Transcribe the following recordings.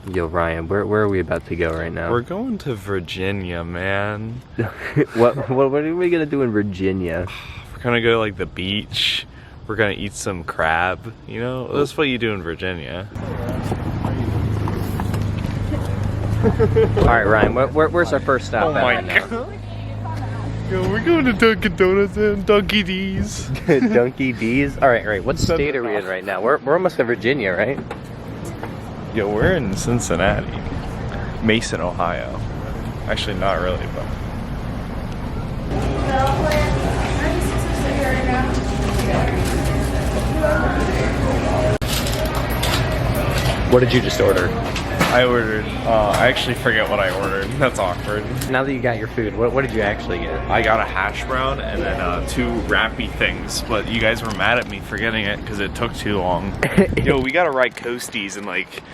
Yo, Ryan, where are we about to go right now? We're going to Virginia, man. what are we gonna do in Virginia? We're gonna go to like the beach. We're gonna eat some crab. You know, that's what you do in Virginia. All right, Ryan, where's our first stop? Oh my god. Yo, we're going to Dunkin' Donuts and Dunky D's. Dunky D's? All right. What state are we in right now? We're almost in Virginia, right? Yo, we're in Cincinnati. Mason, Ohio. Actually, not really, but... What did you just order? I ordered, I actually forget what I ordered. That's awkward. Now that you got your food, what did you actually get? I got a hash brown and then 2 wrappy things, but you guys were mad at me for getting it because it took too long. Yo, we gotta ride coasties in like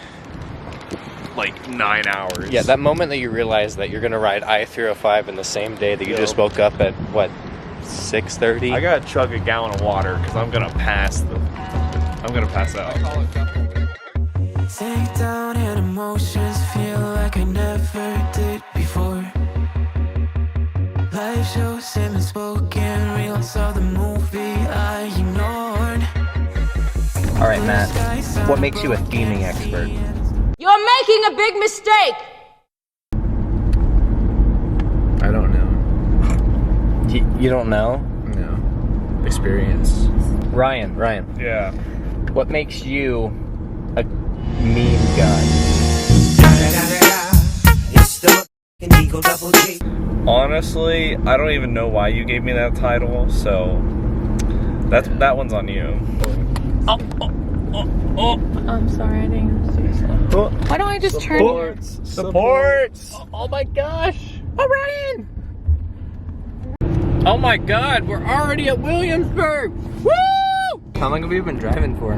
9 hours. Yeah, that moment that you realize that you're gonna ride I-305 in the same day that you just woke up at, what, 6:30? I gotta chug a gallon of water because I'm gonna pass out. Take down and emotions feel like I never did before. Life shows him spoken reels of the movie I ignored. All right, Matt, what makes you a theming expert? You're making a big mistake! I don't know. You don't know? No. Experience. Ryan, Yeah. what makes you a meme guy? Honestly, I don't even know why you gave me that title, so that one's on you. I'm sorry, I didn't see so. Why don't I just turn here? Supports! Oh my gosh! Oh, Ryan! Oh my god, we're already at Williamsburg! Woo! How long have we been driving for?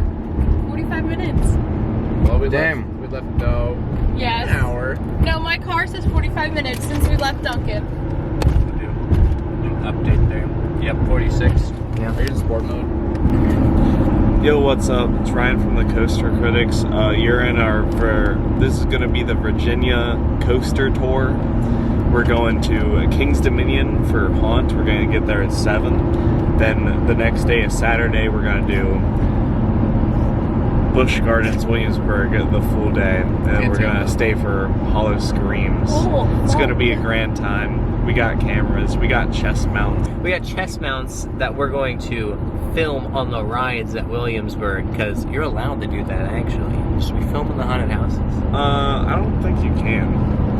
45 minutes. Well, we Damn. left no. Yes. An hour. No, my car says 45 minutes since we left Dunkin'. Update there. Yep, 46. Yeah. Are you in sport mode? Yo, what's up? It's Ryan from the Coaster Critics. You're in this is gonna be the Virginia Coaster Tour. We're going to King's Dominion for Haunt. We're gonna get there at 7. Then the next day is Saturday. We're gonna do Busch Gardens, Williamsburg, the full day. And then we're gonna stay for Hollow Screams. It's gonna be a grand time. We got cameras, we got chest mounts. We got chest mounts that we're going to film on the rides at Williamsburg, because you're allowed to do that, actually. Should we film in the haunted houses? I don't think you can.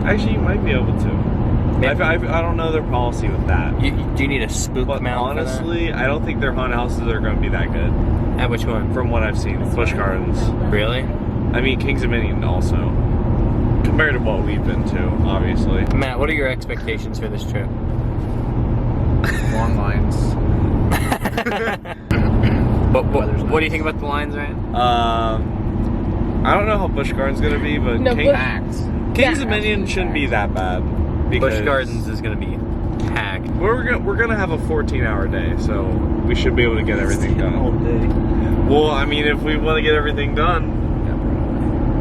Actually, you might be able to. I don't know their policy with that. Do you need a spook But mount honestly, I don't think their haunted houses are going to be that good. At which one? From what I've seen, Busch Gardens. Really? I mean, King's Dominion also. Compared to what we've been to, obviously. Matt, what are your expectations for this trip? Long lines. What do you think about the lines, Ryan? I don't know how Busch Gardens is going to be, but No, King's Dominion shouldn't be that bad. Busch Gardens is going to be packed. We're gonna have a 14-hour day, so we should be able to get everything done. All day. Well, I mean, if we want to get everything done,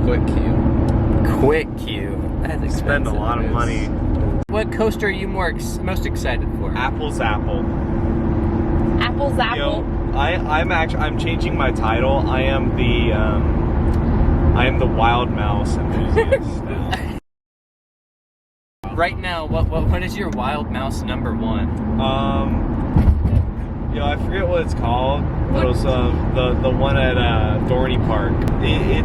Quick queue. Quick queue. That's expensive. spend a lot of money. What coaster are you most excited for? Apple's Apple. Apple's apple. Yo, I'm changing my title. I am the wild mouse enthusiast now. Right now, what is your wild mouse number 1? I forget what it's called. But it was the one at Dorney Park. They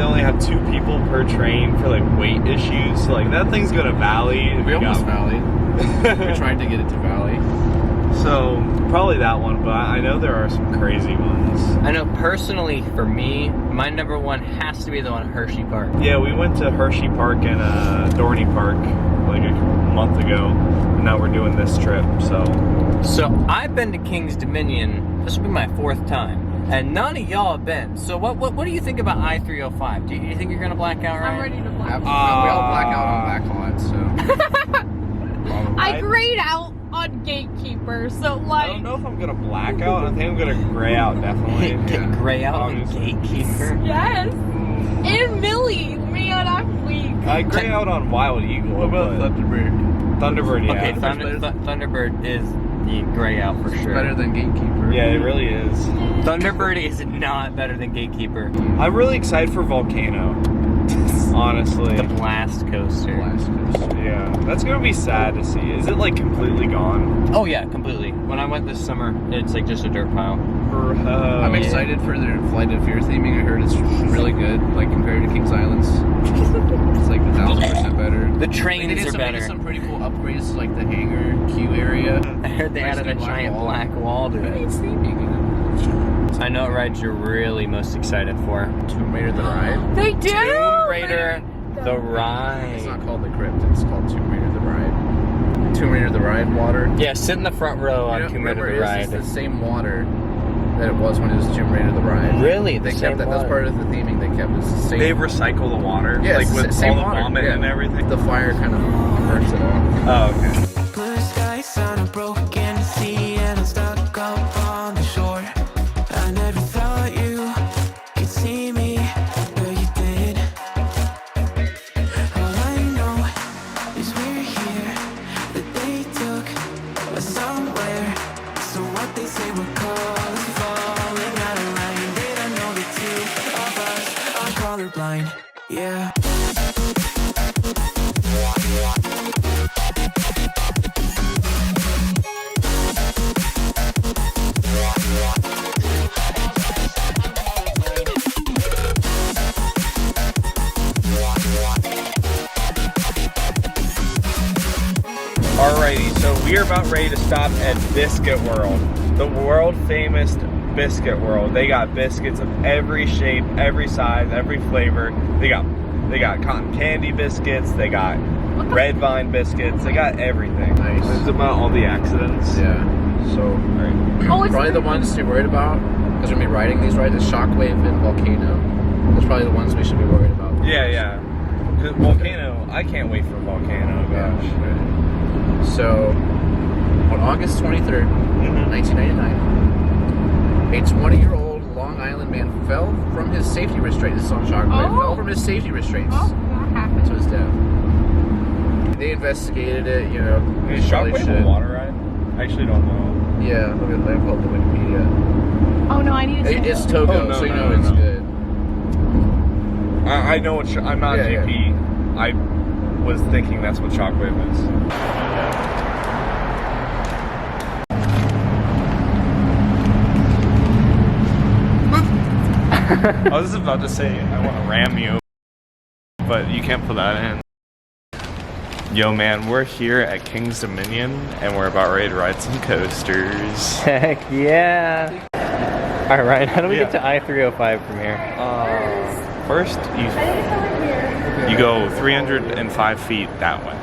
only have 2 people per train for like weight issues. So like that thing's gonna valley. We almost valley. We tried to get it to valley. So probably that one, but I know there are some crazy ones. I know personally for me, my number 1 has to be the one at Hershey Park. Yeah, we went to Hershey Park and Dorney Park like a month ago. And now we're doing this trip, so I've been to King's Dominion. This will be my 4th time. And none of y'all have been. So what do you think about I-305? Do you think you're gonna black out, Ryan? I'm ready to black out. We all black out on back lots, so. I grayed out on Gatekeeper, so I don't know if I'm gonna black out. I think I'm gonna gray out, definitely. Gray out on Obviously. Gatekeeper? yes. And Millie. I gray out on Wild Eagle. What about but Thunderbird? Thunderbird? Yeah. Okay, Thunderbird is the gray out for sure. Better than Gatekeeper. Yeah, it really is. Thunderbird is not better than Gatekeeper. I'm really excited for Volcano. Honestly. The blast coaster. Blast coaster. Yeah, that's gonna be sad to see. Is it like completely gone? Oh yeah, completely. When I went this summer, it's like just a dirt pile. I'm excited for their Flight of Fear theming. I heard it's really good, like compared to Kings Island's. It's like 1,000% better. The trains They did are some, better. some pretty cool upgrades, like the hangar queue area. I heard they Nice added a big giant black wall to It it. needs theming, you know. I know what rides you're really most excited for. Tomb Raider the Ride. They do. Tomb Raider the It's Ride. not called the Crypt. It's called Tomb Raider the Ride. Tomb Raider the Ride water. Yeah, sit in the front row on Tomb Raider the Ride. It's the same water that it was when it was Tomb Raider the Ride. Really? They The kept same that. That's water? part of the theming they kept. It's the same. They recycle the water, Yeah, like it's with the same all the water, vomit yeah. and everything. The fire kind of burns it off. Oh, okay. Blue skies on a broken sea, and I'm stuck up on the shore. I never thought you could see me, but you did. All I know is we're here, that they took us somewhere. So what they say we're calling, falling out of line. They don't know the two of us are colorblind. Yeah. Alrighty, so we are about ready to stop at Biscuit World, the world famous Biscuit World. They got biscuits of every shape, every size, every flavor. They got cotton candy biscuits. They got red vine biscuits. They got everything. Nice. It's about all the accidents. Yeah. So Oh, it's probably the ones to be worried about, because we're gonna be riding these rides, is Shockwave and Volcano. That's probably the ones we should be worried about. Yeah. 'Cause Volcano, I can't wait for Volcano. Gosh. So, on August 23rd, Mhm. 1999, a 20-year-old Long Island man fell from his safety restraint. This is on Shockwave. Oh. Fell from his safety restraints Oh, that happened. to his death. They investigated it, you know. Is probably Shockwave a should. water ride? I actually don't know. Yeah, look at that. I pulled the Wikipedia. Oh no, I need to. It's Togo, Oh, no, so you no, know no, it's no. good. I know what. I'm not Yeah, GP. I was thinking that's what Shockwave is. I was about to say I want to ram you, but you can't put that in. Yo, man, we're here at King's Dominion, and we're about ready to ride some coasters. Heck yeah. Alright, how do we Yeah. get to I-305 from here? First, you go 305 feet that way.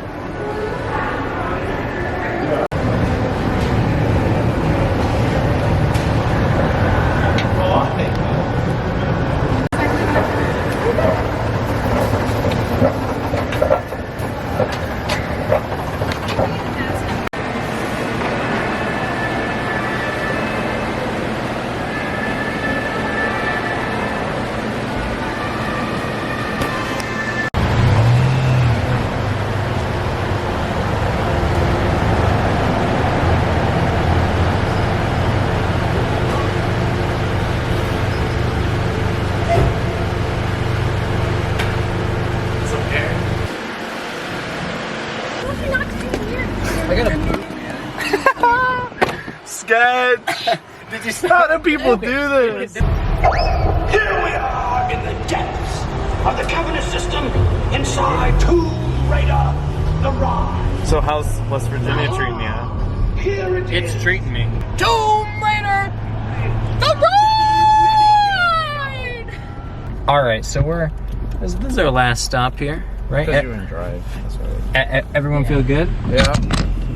I got a Sketch! Did you see how do people do this? Here we are in the depths of the Covenant system inside Tomb Raider the Ride. So how's West Virginia treating you? Here it is. It's treating me. Tomb Raider, the ride. Alright, so this is our last stop here, right? because you wouldn't drive. That's right. Everyone feel good? Yeah.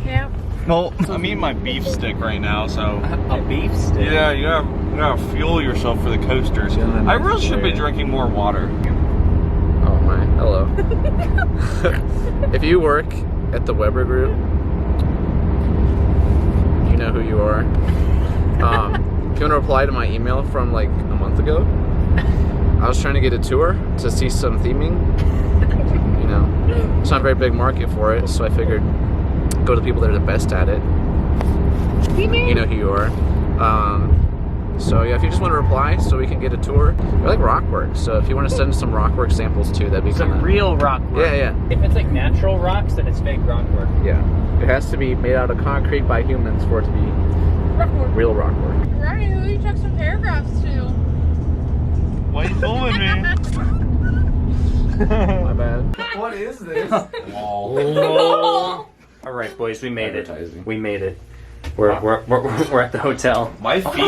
Yeah. Well, I'm eating my beef stick right now, so A beef stick? yeah, you gotta fuel yourself for the coasters. Yeah, I really should be yeah. drinking more water. Oh my. Hello. If you work at the Weber Group, you know who you are. If you want to reply to my email from like a month ago, I was trying to get a tour to see some theming. You know, It's not a very big market for it, so I figured go to the people that are the best at it. You know who you are. So yeah, if you just want to reply so we can get a tour. We like rockwork, so if you want to send some rockwork samples too, that'd be Some kinda... real rock work. Yeah, yeah. If it's like natural rocks, then it's fake rock work. Yeah. It has to be made out of concrete by humans for it to be real rockwork. Ryan, who you took some paragraphs to? Why are you filming me? My bad. What is this? All right, boys, we made it. We made it. We're at the hotel. My feet.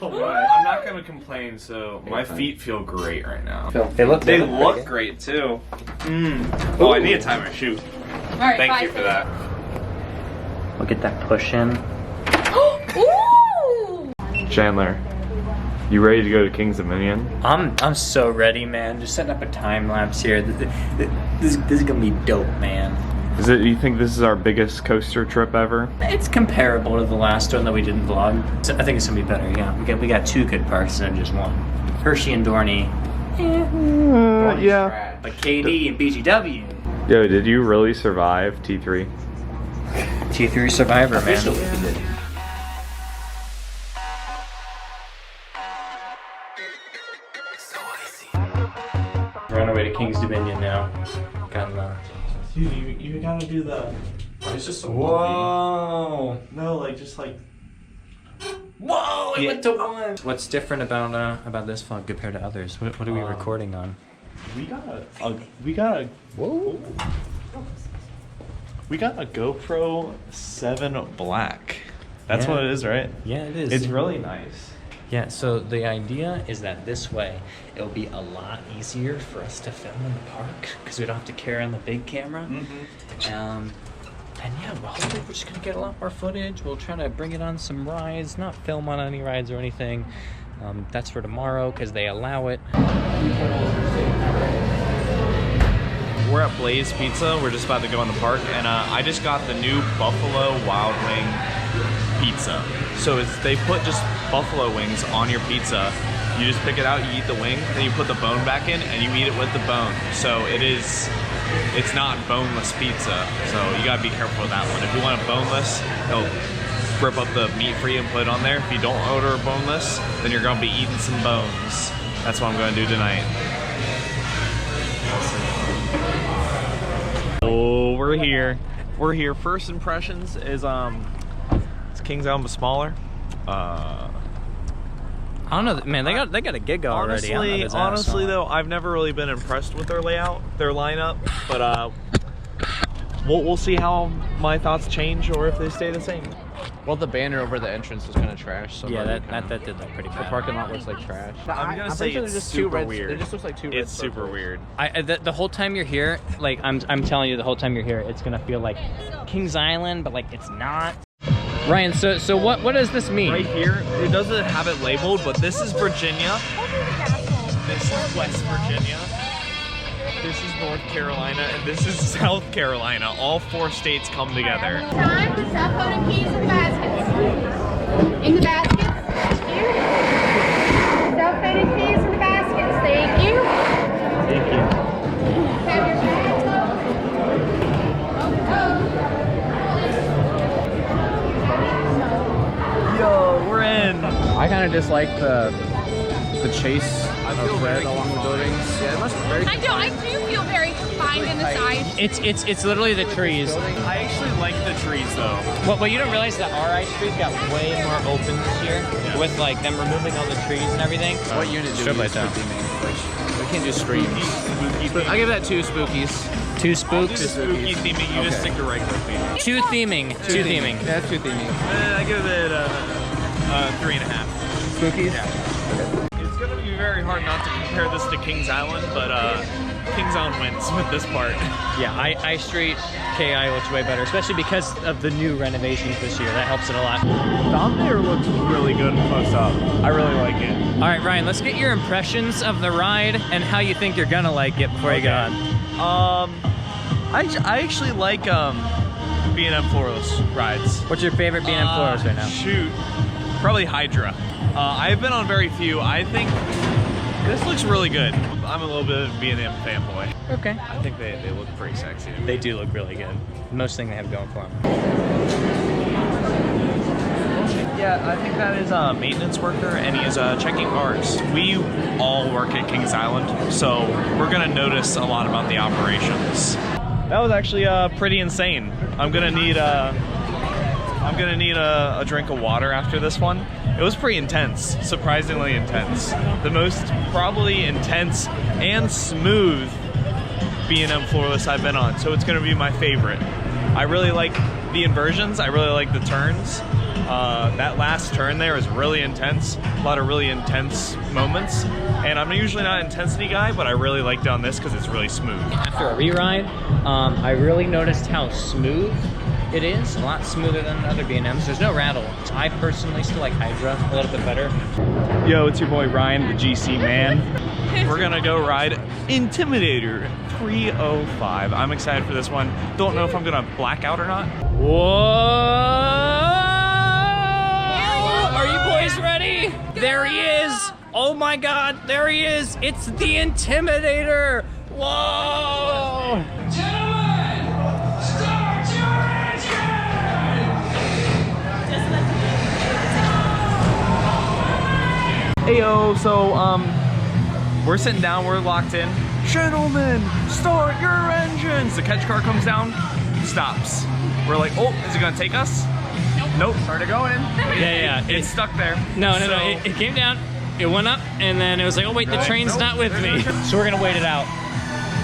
I'm not gonna complain. So my feet feel great right now. They look Great too. Oh, I need to tie my shoe. All right, Thank you for that. Look at that push in. Ooh! Chandler, you ready to go to King's Dominion? I'm so ready, man. Just setting up a time lapse here. This is gonna be dope, man. Is it? You think this is our biggest coaster trip ever? It's comparable to the last one that we didn't vlog. So I think it's gonna be better. Yeah, we got two good parks instead of just one. Hershey and Dorney. Yeah. But KD and BGW. Yo, did you really survive T3? T3 Survivor, man. We're on our way to King's Dominion now. Dude, you gotta do the. It's just so. Whoa! No, like just like. Whoa! It went to one. What's different about this vlog compared to others? What are we recording on? We got a GoPro 7 Black. That's Yeah. what it is, right? Yeah, it is. It's really nice. Yeah, so the idea is that this way, it'll be a lot easier for us to film in the park because we don't have to carry on the big camera. And yeah, well, hopefully we're just gonna get a lot more footage. We'll try to bring it on some rides, not film on any rides or anything. That's for tomorrow because they allow it. We're at Blaze Pizza. We're just about to go in the park, and I just got the new Buffalo Wild Wing pizza. So they put just buffalo wings on your pizza. You just pick it out, you eat the wing, then you put the bone back in, and you eat it with the bone. So it's not boneless pizza. So you gotta be careful with that one. If you want a boneless, they'll rip up the meat for you and put it on there. If you don't order a boneless, then you're gonna be eating some bones. That's what I'm gonna do tonight. Oh, we're here. We're here. First impressions is it's King's Island but smaller. I don't know, man. They got a gig already. Honestly, though, I've never really been impressed with their layout, their lineup. But we'll see how my thoughts change or if they stay the same. Well, the banner over the entrance was kind of trash. So Yeah, that did look pretty bad. The parking lot looks like trash. I'm gonna say pretty sure it's there's just super two weird. It just looks like two red It's super circles. weird. The whole time you're here, like I'm telling you, the whole time you're here, it's gonna feel like Kings Island, but like it's not. Ryan, so what does this mean? Right here, it doesn't have it labeled, but this is Virginia. This is West Virginia. This is North Carolina, and this is South Carolina. All 4 states come together. Time to stop putting keys in the baskets. In the baskets. Here. Stop putting keys in the baskets. Thank you. Thank you. Have your bags Yo, we're in. I kind of dislike the chase of red along the buildings. Yeah, it must be very. I do feel very confined in the sides. It's literally the trees. I actually like the trees though. What you don't realize is that our ice street got way more open this year with like them removing all the trees and everything. What unit do we use for theming? We can't do streams. Spooky I give that 2 spookies. 2 I'll do spooks. the spooky theming, you just stick to regular theming. 2 theming. 2 theming. Yeah, 2 theming. I give it 3.5. Spookies? Yeah. It's gonna be very hard not to compare this to Kings Island, but Kings Island wins with this part. Yeah, Ice Street KI looks way better, especially because of the new renovations this year. That helps it a lot. Down there looks really good close up. I really like it. All right, Ryan, let's get your impressions of the ride and how you think you're gonna like it before you get on. I actually like B&M Floros rides. What's your favorite B&M Floros right now? Shoot, probably Hydra. I've been on very few. I think This looks really good. I'm a little bit of a B&M fanboy. Okay. I think they look pretty sexy. They do look really good. Most thing they have going for them. Yeah, I think that is a maintenance worker, and he is checking cars. We all work at Kings Island, so we're gonna notice a lot about the operations. That was actually pretty insane. I'm gonna need a drink of water after this one. It was pretty intense, surprisingly intense. The most probably intense and smooth B&M floorless I've been on, so it's gonna be my favorite. I really like the inversions, I really like the turns. That last turn there is really intense, a lot of really intense moments. And I'm usually not an intensity guy, but I really liked on this because it's really smooth. After a re-ride, I really noticed how smooth it is, a lot smoother than other B&Ms. There's no rattle. I personally still like Hydra a little bit better. Yo, it's your boy Ryan, the GC man. We're gonna go ride Intimidator 305. I'm excited for this one. Don't know if I'm gonna black out or not. Whoa! Are you boys ready? There he is! Oh my god, there he is! It's the Intimidator! Whoa! Heyo, so we're sitting down, we're locked in. Gentlemen, start your engines! The catch car comes down, stops. We're like, oh, is it gonna take us? Nope, started going. Yeah. It's stuck there. No. It came down, it went up, and then it was like, oh wait, the train's not with me. So we're gonna wait it out,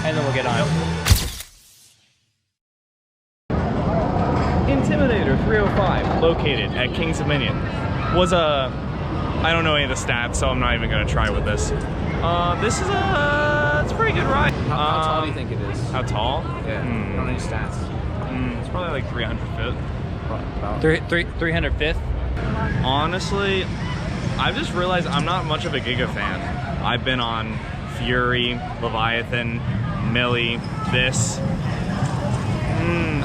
and then we'll get on. Intimidator 305, located at Kings Dominion, was I don't know any of the stats, so I'm not even gonna try with this. This is it's a pretty good ride. How tall do you think it is? How tall? Yeah, I don't know any stats. It's probably like 300 feet. About 305th? Honestly, I've just realized I'm not much of a Giga fan. I've been on Fury, Leviathan, Millie, this.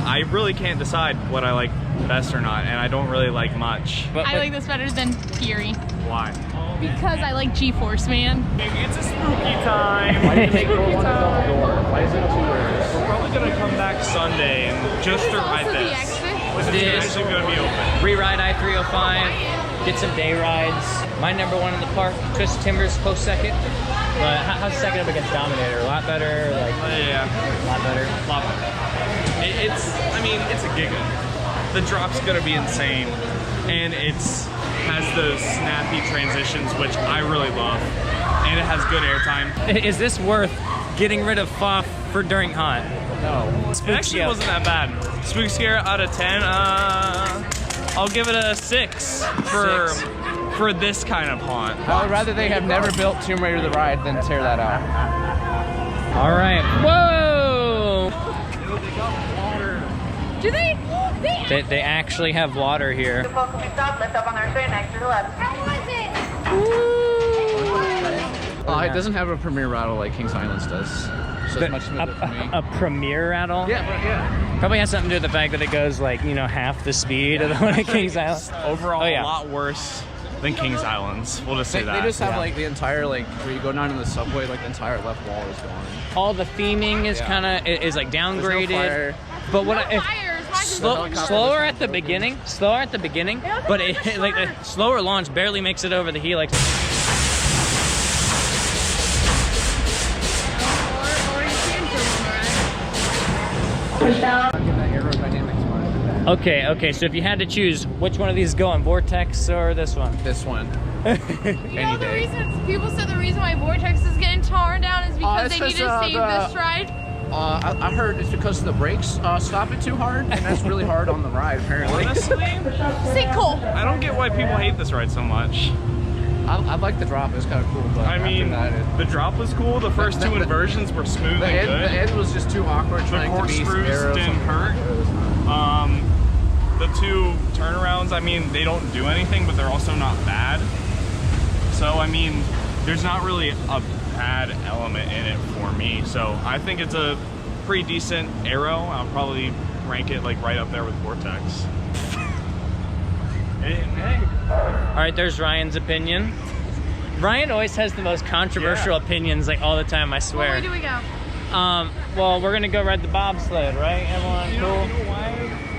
I really can't decide what I like best or not, and I don't really like much. I like this better than Fury. Why? Because I like G-Force, man. Maybe it's a spooky time. Why did you make door one double door? Why is it two doors? We're probably gonna come back Sunday and just to ride Also the this. exit. This is actually gonna be open. Re-ride I-305, get some day rides. My number one in the park, Twist Timbers close second. But how's second up against Dominator? A lot better, like Yeah, a lot better. I mean, it's a Giga. The drop's gonna be insane, and has those snappy transitions, which I really love, and it has good airtime. Is this worth getting rid of FOF for during haunt? No. It actually wasn't that bad. Spook Scare out of 10, I'll give it a 6 for this kind of haunt. I would rather they have never built Tomb Raider the ride than tear that out. All right. Whoa! Do they? They actually have water here. How was it? It doesn't have a premier rattle like Kings Islands does. So it's much smoother for me. A premier rattle? Yeah. Probably has something to do with the fact that it goes like, half the speed of the one at Kings Island. Overall, Oh, yeah. a lot worse than Kings Islands. We'll just say that. They just have like the entire like where you go down in the subway, like the entire left wall is gone. All the theming is is like downgraded. There's no fire. But what slower at the beginning, but it like the slower launch barely makes it over the helix. Okay, so if you had to choose, which one of these go on, Vortex or this one? This one. You know, people said the reason why Vortex is getting torn down is because they need to save this ride. I heard it's because the brakes stop it too hard, and that's really hard on the ride, apparently. Honestly, Sinkhole. I don't get why people hate this ride so much. I like the drop, it's kind of cool, but I mean, the drop was cool. The first two inversions were smooth and good. The end was just too awkward The trying to be corkscrews arrows. didn't hurt. The two turnarounds, I mean, they don't do anything, but they're also not bad. So, I mean, there's not really a bad element in it for me. So, I think it's a pretty decent aero. I'll probably rank it like right up there with Vortex. Hey. All right, there's Ryan's opinion. Ryan always has the most controversial opinions, like all the time. I swear. Where do we go? Well, we're gonna go ride the bobsled, right? Everyone cool? You know why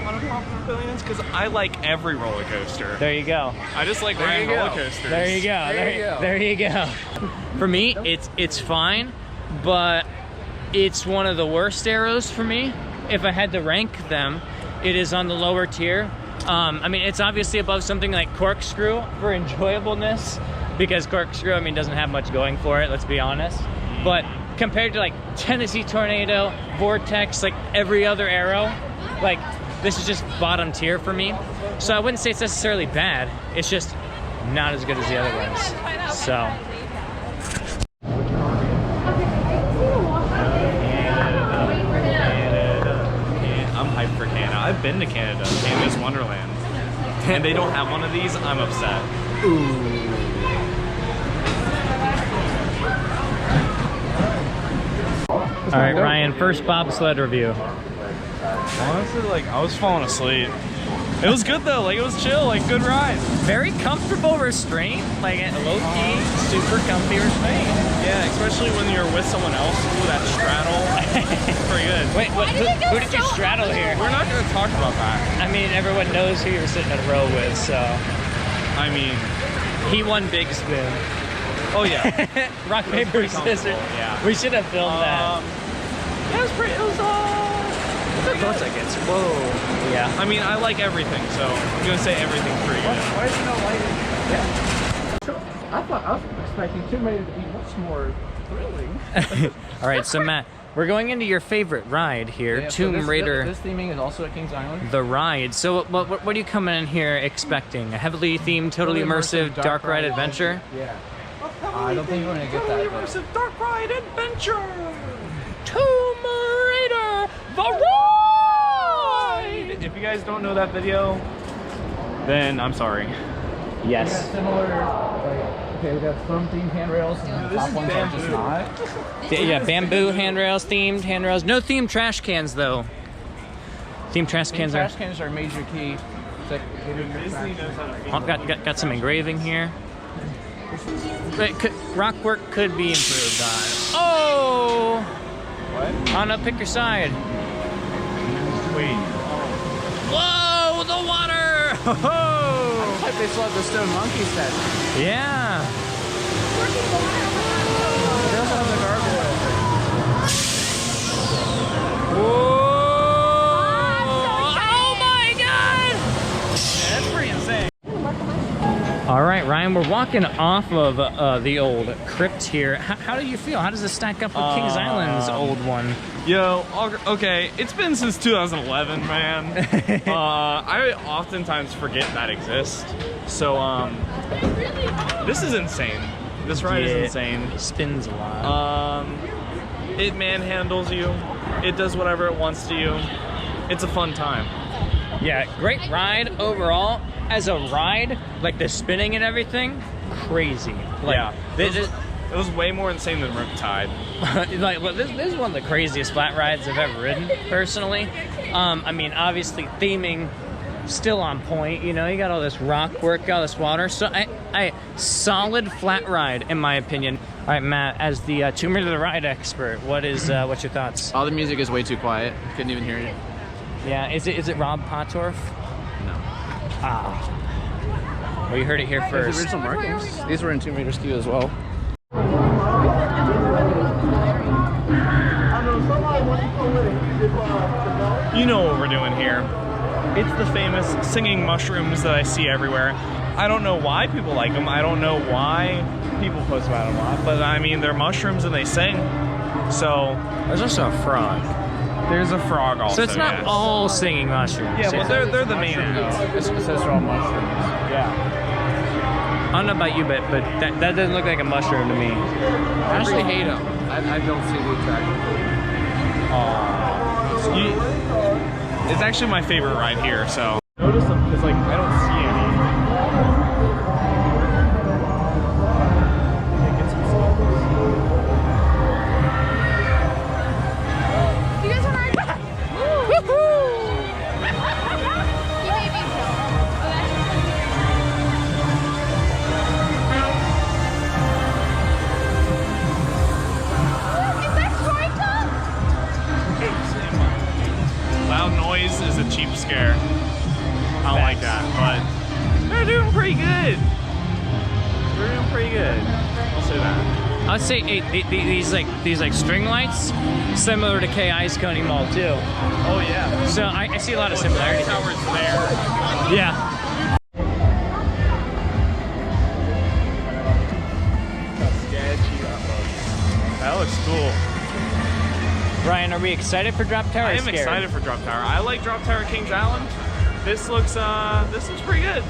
unpopular opinions? Because I like every roller coaster. There you go. I just like riding roller coasters. There you go. There you go. For me, it's fine, but it's one of the worst arrows for me. If I had to rank them, it is on the lower tier. I mean, it's obviously above something like Corkscrew for enjoyableness, because Corkscrew, I mean, doesn't have much going for it, let's be honest. But compared to like Tennessee Tornado, Vortex, like every other arrow, like this is just bottom tier for me. So I wouldn't say it's necessarily bad, it's just not as good as the other ones. So. I'm hyped for Canada. I've been to Canada, Canada's Wonderland. And they don't have one of these, I'm upset. All right, Ryan, first bobsled review. Honestly, like, I was falling asleep. It was good though, like it was chill, like good ride. Very comfortable restraint, like low key, super comfy restraint. Yeah, especially when you're with someone else. Ooh, that straddle. Pretty good. Wait, who did you straddle here? We're not gonna talk about that. I mean, everyone knows who you were sitting in a row with, so. I mean, he won Big Spoon. Oh yeah. Rock, paper, scissors. Yeah. We should have filmed that. Yeah, it was pretty, it was Those seconds. Whoa. Yeah. I mean, I like everything, so I'm gonna say everything's pretty good. Why is there no lighting? Yeah. I was expecting Tomb Raider to be much more thrilling. All right, so Matt, we're going into your favorite ride here, Tomb Raider. This theming is also at Kings Island. The ride. So what are you coming in here expecting? A heavily themed, totally immersive dark ride adventure? Yeah. I don't think we're gonna get that. Immersive dark ride adventure. Tomb Raider, the ride! If you guys don't know that video, then I'm sorry. Yes. Similar, okay, we got some themed handrails, and the top ones are just not. Yeah, bamboo handrails, themed handrails. No themed trash cans, though. Themed trash cans Trash cans are a major key. Got some engraving here. But rock work could be improved on. Oh! What? Oh no, pick your side. Wait. Whoa, the water! I thought they still have the stone monkey set. Yeah. They also have the gargoyle. Whoa! Oh my god! That's pretty insane. All right, Ryan, we're walking off of the old crypt here. How do you feel? How does this stack up with Kings Island's old one? Yo, okay, it's been since 2011, man. I oftentimes forget that exists. So, this is insane. This ride is insane. It spins a lot. It manhandles you. It does whatever it wants to you. It's a fun time. Yeah, great ride overall. As a ride, like the spinning and everything, crazy. Like, yeah, it was way more insane than Riptide. Like, well, this is one of the craziest flat rides I've ever ridden, personally. I mean, obviously theming still on point. You know, you got all this rock work, all this water. So, I solid flat ride in my opinion. All right, Matt, as the Tomb Raider the ride expert, what's your thoughts? All the music is way too quiet. Couldn't even hear it. Yeah, is it Rob Pottorff? No. Ah. Well, you heard it here first. The original markings. These were in Tomb Raider SKU as well. You know what we're doing here. It's the famous singing mushrooms that I see everywhere. I don't know why people like them. I don't know why people post about them a lot. But I mean, they're mushrooms and they sing. So there's also a frog. There's a frog also. So it's not all singing mushrooms. Yeah, well, they're the main. It says they're all mushrooms. Yeah. I don't know about you, but that doesn't look like a mushroom to me. I actually hate them. I don't see the attraction. It's actually my favorite ride here, so. Notice them, because like, I don't see any. You guys want to ride? Woohoo! You made me so. Oh, I'd say these like string lights, similar to KI's Coney Mall too. Oh yeah. So I see a lot of similarities. Tower's there. Yeah. That looks cool. Ryan, are we excited for Drop Tower? I am excited for Drop Tower. I like Drop Tower Kings Island. This looks pretty good.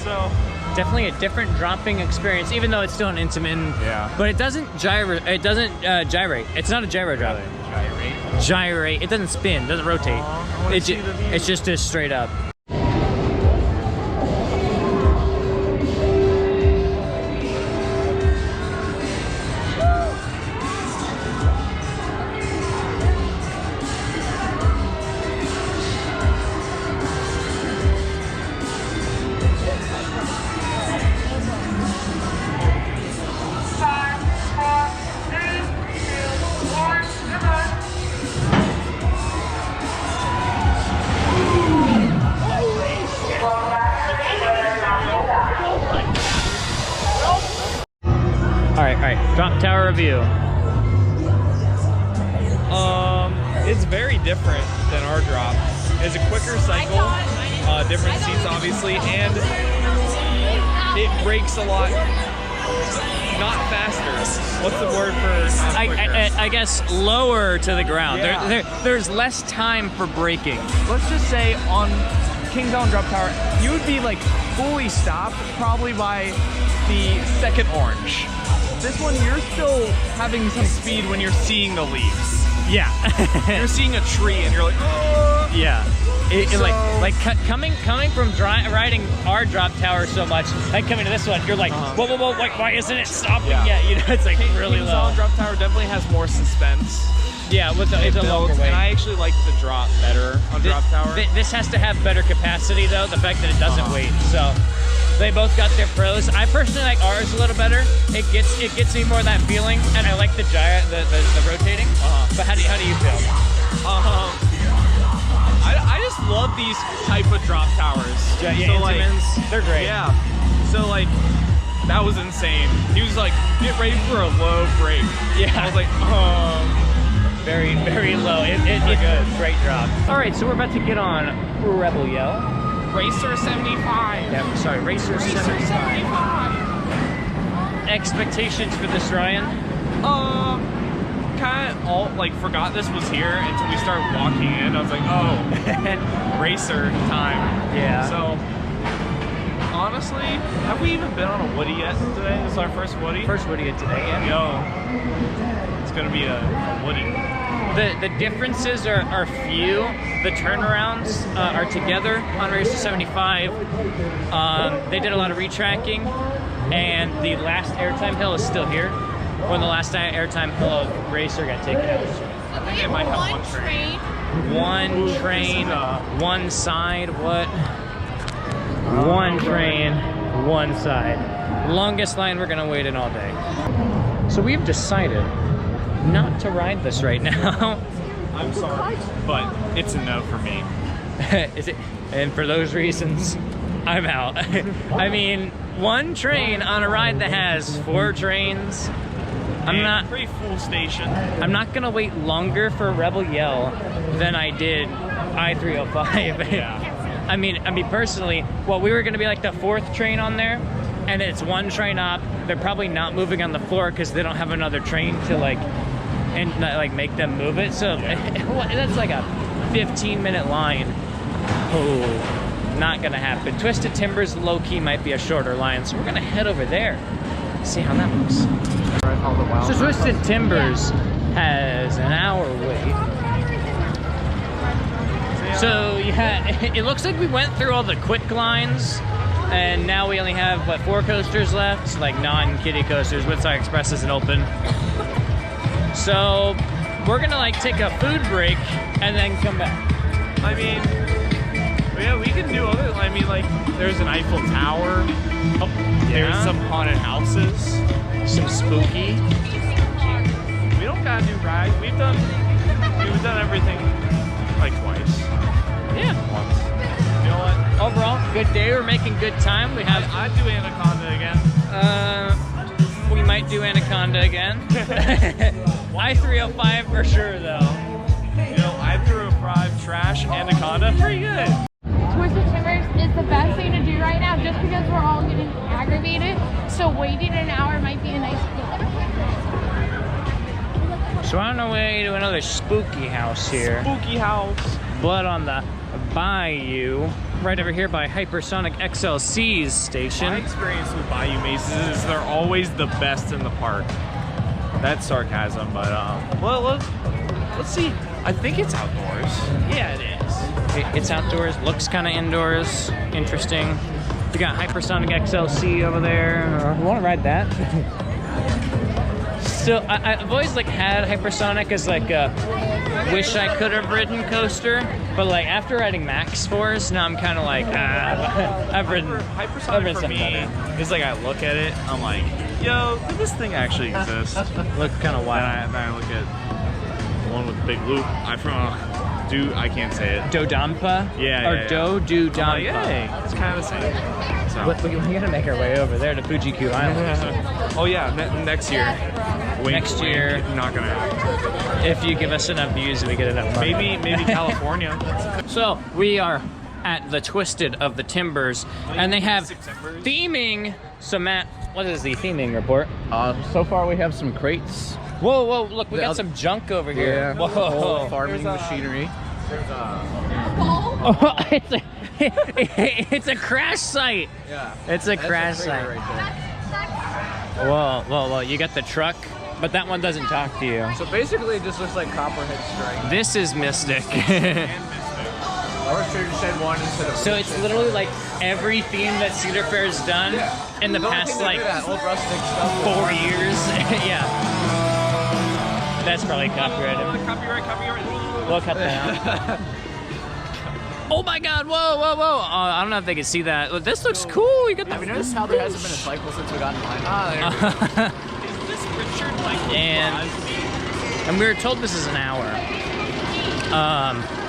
So definitely a different dropping experience, even though it's still an intimate. Yeah. But it doesn't gyrate. It doesn't gyrate. It's not a gyro drop. Gyrate. Gyrate. It doesn't spin. Doesn't rotate. It's just a straight up. All right. Drop Tower review. It's very different than our drop. It's a quicker cycle, different seats obviously, and it brakes a lot. Not faster. What's the word for I guess lower to the ground. Yeah. There's less time for braking. Let's just say on Kings Island Drop Tower, you would be like fully stopped probably by the second orange. This one, you're still having some speed when you're seeing the leaves. Yeah. You're seeing a tree and you're like, oh. Yeah. Coming from riding our Drop Tower so much, like coming to this one, you're like, whoa, why isn't it stopping yet? You know, it's like really Kings low. Island Drop Tower definitely has more suspense. Yeah, it's a longer weight. And I actually like the drop better on Drop Tower. This has to have better capacity though, the fact that it doesn't weight. So they both got their pros. I personally like ours a little better. It gets me more of that feeling, and I like the rotating. But how do you feel? I just love these type of drop towers. Yeah, Intamins, they're great. Yeah. So like, that was insane. He was like, get ready for a low brake. Yeah. I was like, very, very low. It's a great drop. All right, so we're about to get on Rebel Yell. Racer 75. Yeah, sorry, Racer 75. Expectations for this, Ryan? Kind of forgot this was here until we started walking in. I was like, oh, racer time. Yeah. So, honestly, have we even been on a Woody yet today? This is our first Woody? First Woody yet today, yeah. Yo, it's gonna be a Woody. The differences are few. The turnarounds are together on Racer 75. They did a lot of retracking, and the last airtime hill is still here, when the last airtime hill of Racer got taken out. I think it might have one train. One train, one side, what? One train, one side. Longest line we're gonna wait in all day. So we've decided not to ride this right now. I'm sorry, but it's a no for me. Is it? And for those reasons, I'm out. I mean, one train on a ride that has 4 trains. Pretty full station. I'm not gonna wait longer for Rebel Yell than I did I-305. Yeah. I mean, personally, well, we were gonna be like the 4th train on there, and it's one train up. They're probably not moving on the floor because they don't have another train to make them move it. So that's like a 15-minute line. Oh, not gonna happen. Twisted Timbers low-key might be a shorter line, so we're gonna head over there, see how that looks. So Twisted Timbers has an hour wait. So it looks like we went through all the quick lines, and now we only have, what, 4 coasters left? Like non-kiddie coasters. Woodside Express isn't open. So we're gonna take a food break and then come back. I mean, yeah, we can do other, there's an Eiffel Tower. There's some haunted houses. Some spooky. We don't gotta do rides. We've done everything twice. Yeah. Once. You know what? Overall, good day. We're making good time. We have. I'd do Anaconda again. we might do Anaconda again. I-305 for sure, though. You know, I-305 trash, Anaconda, pretty good. Twisted Timbers is the best thing to do right now just because we're all getting aggravated. So waiting an hour might be a nice thing. So on our way to another spooky house here. Spooky house. But on the Bayou, right over here by Hypersonic XLC's station. My experience with Bayou Maces is they're always the best in the park. That's sarcasm, but well, let's see. I think it's outdoors. Yeah, it is. It's outdoors, looks kind of indoors. Interesting. We got Hypersonic XLC over there. You want to ride that? So I've always like had Hypersonic as like a wish I could have ridden coaster, but like after riding Max Force, now I'm kind of like I've ridden Hypersonic for me is like I look at it, I'm like, yo, did this thing actually exist? Look kind of wild. Then I look at the one with the big loop. I can't say it. Dodampa? Yeah. Or Do-Do-Dampa. Like, hey, it's kind of the same. So. We gotta make our way over there to Fuji-Q Island. Oh yeah, next year. Wink, Next year. wink, not gonna happen. If you give us enough views, we get enough money. Maybe California. So we are at the Twisted of the Timbers, and they have theming. So Matt, what is the theming report? So far we have some crates. Whoa, whoa! Look, we got some junk over here. Yeah. Whoa! Farming machinery. Oh, it's a crash site. Yeah. It's a crash site. Right Whoa! You got the truck, but that one doesn't talk to you. there. So basically, it just looks like Copperhead Strike. This is Mystic. Or Trader Shed 1 instead of. So it's literally like every theme that Cedar Fair's done in the past like old rustic stuff. 4 years. Yeah. That's probably copyrighted. Copyright. We'll cut that out. Oh my God! Whoa! I don't know if they can see that. Look, this looks cool. You got the. Have you noticed how there hasn't been a cycle since we got in line? There Is this Richard Michael and we were told this is an hour.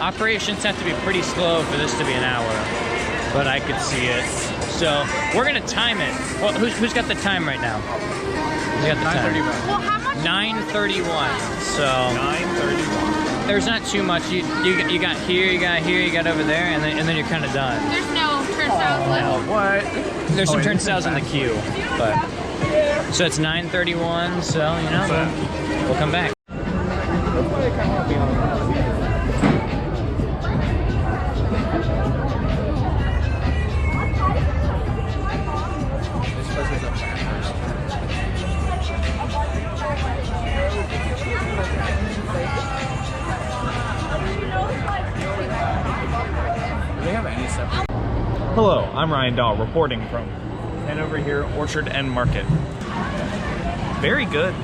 Operations have to be pretty slow for this to be an hour, but I could see it. So we're gonna time it. Well, who's got the time right now? Who's got the time? 9:31. Well, how much? 9:31. So 9:31. there's not too much. You got here, you got over there, and then you're kind of done. There's no turnstiles left. What? There's some turnstiles in the queue, but so it's 9:31. So we'll come back. Hello, I'm Ryan Dahl reporting from Hanover here, Orchard and Market. Very good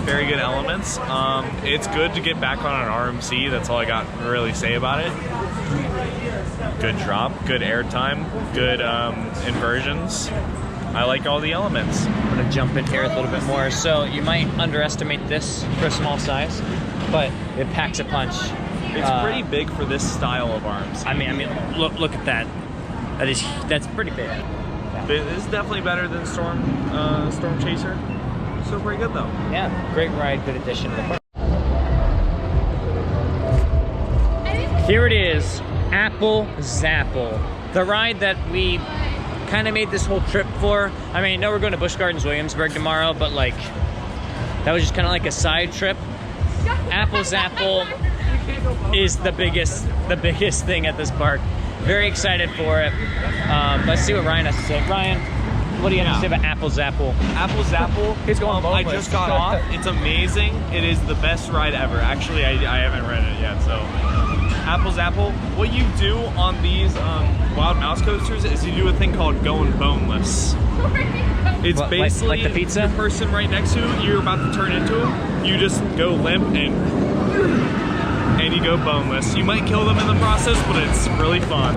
elements. It's good to get back on an RMC. That's all I got to really say about it. Good drop, good airtime, good inversions. I like all the elements. I'm gonna jump in here a little bit more. So you might underestimate this for a small size, but it packs a punch. It's pretty big for this style of RMC. I mean, look at that. That's pretty big. But it's definitely better than Storm Chaser. Still pretty good though. Yeah, great ride, good addition to the park. Here it is, Apple Zapple, the ride that we kind of made this whole trip for. I mean, I know we're going to Busch Gardens, Williamsburg tomorrow, but like that was just kind of like a side trip. Apple Zapple is the biggest thing at this park. Very excited for it. Let's see what Ryan has to say. Ryan, what do you have to say about Apple Zapple? Apple Zapple, He's going I boneless. just got off. It's amazing. It is the best ride ever. Actually, I haven't ridden it yet, so. Apple Zapple, what you do on these Wild Mouse coasters is you do a thing called going boneless. It's What, basically like the pizza? the person right next to you, you're about to turn into him, you just go limp and you go boneless. You might kill them in the process, but it's really fun.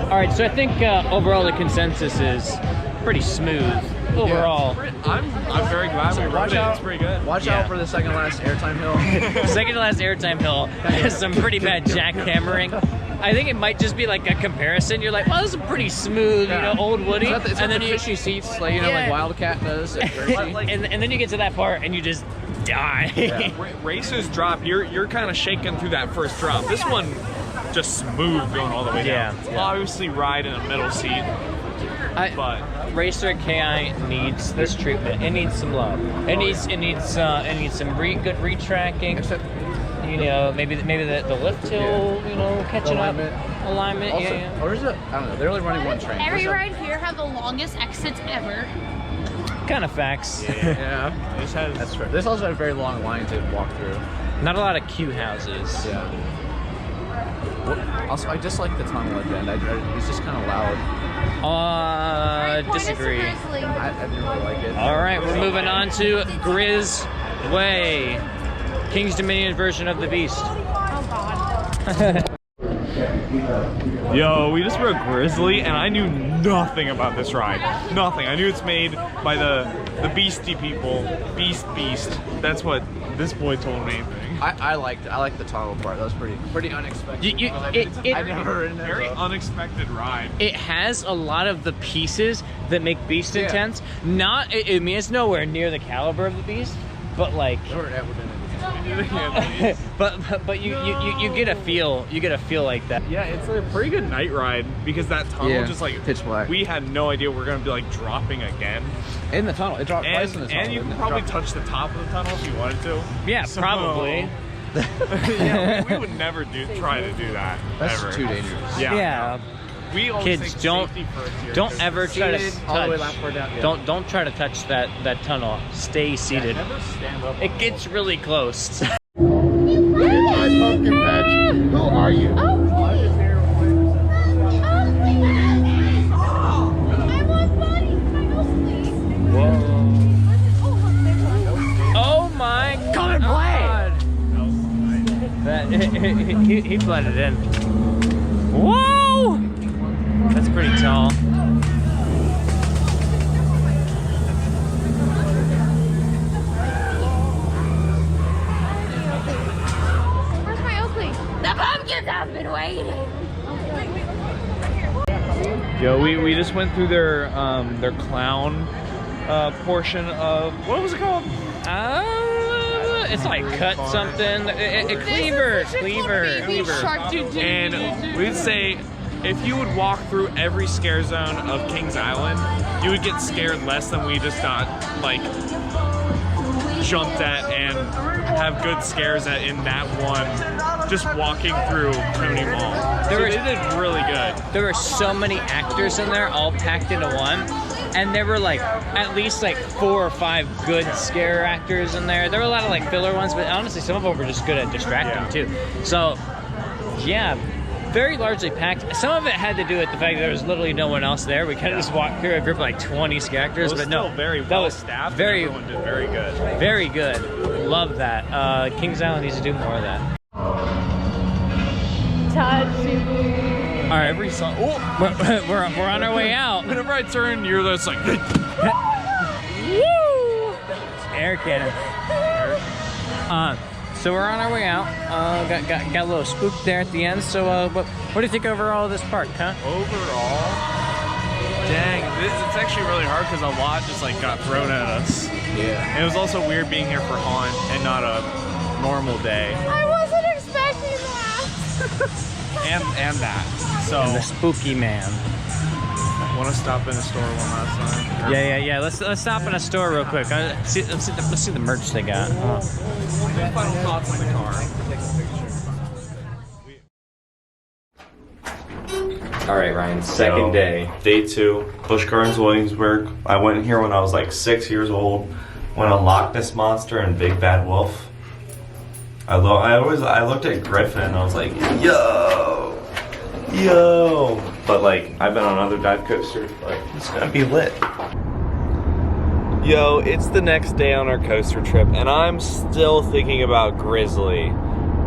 All right, so I think overall the consensus is pretty smooth. overall. I'm very glad we rode it. It's pretty good. Watch Yeah. out for the second to last airtime hill. Second to last airtime hill has some pretty bad jackhammering. I think it might just be like a comparison. You're like, well, this is pretty smooth, you know, old Woody. It's and then the you fishy seats, like, you know, like Wildcat does. At Jersey. and then you get to that part and you just die. Racers drop, you're kind of shaking through that first drop. This one just smooth going all the way down. Yeah. Obviously ride in a middle seat, but Racer KI needs this treatment. It needs some love. It needs some good retracking. You know, maybe the lift hill, you know, catching up, alignment. Also, yeah. Or is it? I don't know. They're only running one train. Every ride here have the longest exits ever. Kind of facts. Yeah. That's true. This also has a very long line to walk through. Not a lot of queue houses. Yeah. Also, I dislike the tunnel at the end. It's just kind of loud. Disagree. I didn't really like it. All right, we're moving on to Grizz Way, King's Dominion version of the Beast. Oh God. yo, we just rode Grizzly, and I knew nothing about this ride. Nothing. I knew it's made by the Beastie people. Beast. That's what this boy told me. I liked the tunnel part. That was pretty unexpected. I never ridden it. Very unexpected ride. It has a lot of the pieces that make Beast intense. Not, I mean, it's nowhere near the caliber of the Beast, but like. but you get a feel. You get a feel like that. Yeah, it's a pretty good night ride because that tunnel just like pitch black. We had no idea we were gonna be like dropping again. In the tunnel, it dropped twice in the tunnel. And you can probably touch the top of the tunnel if you wanted to. Yeah, So- probably. Yeah, we would never try to do that. That's ever. too dangerous. Yeah. We always Kids, think don't safety first here. don't ever try to Seated all the way touch. lap down. Yeah. Don't try to touch that tunnel. Stay seated. Never stand up. It gets really close. My pumpkin patch. Who are you? I want money. Oh my God! That he blended in. Whoa! That's pretty tall. Where's my Oakley? The pumpkins have been waiting. Yo, we just went through their clown portion of what was it called? It's like cut something. Cleaver. And we'd say if you would walk through every scare zone of Kings Island, you would get scared less than we just got like jumped at and have good scares at in that one. Just walking through Coney Mall. They did really good. There were so many actors in there, all packed into one. And there were like at least like 4 or 5 good scare actors in there. There were a lot of like filler ones, but honestly, some of them were just good at distracting too. So, yeah, very largely packed. Some of it had to do with the fact that there was literally no one else there. We kind of just walked through a group of like 20 scare actors, but no, very that well was staffed. very, Everyone did very good. very good. Love that. Kings Island needs to do more of that. Touch. All right, every song. Oh, we're on our way out. Whenever I turn, you're just like. Woo! Air cannon. So we're on our way out. Got a little spook there at the end. So what do you think overall of this park, huh? Overall, dang, it's actually really hard because a lot just like got thrown at us. Yeah. And it was also weird being here for Haunt and not a normal day. I wasn't expecting that. And that. So The spooky man. want to stop in a store one last time? Yeah. Let's stop in a store real quick. Let's see the merch they got. Oh. Final thoughts on the car. All right, Ryan, second day. Day 2, Busch Gardens, Williamsburg. I went here when I was like 6 years old. Went on Loch Ness Monster and Big Bad Wolf. I looked at Griffin and I was like, yo. But like, I've been on other dive coasters, like, it's gonna be lit. Yo, it's the next day on our coaster trip and I'm still thinking about Grizzly.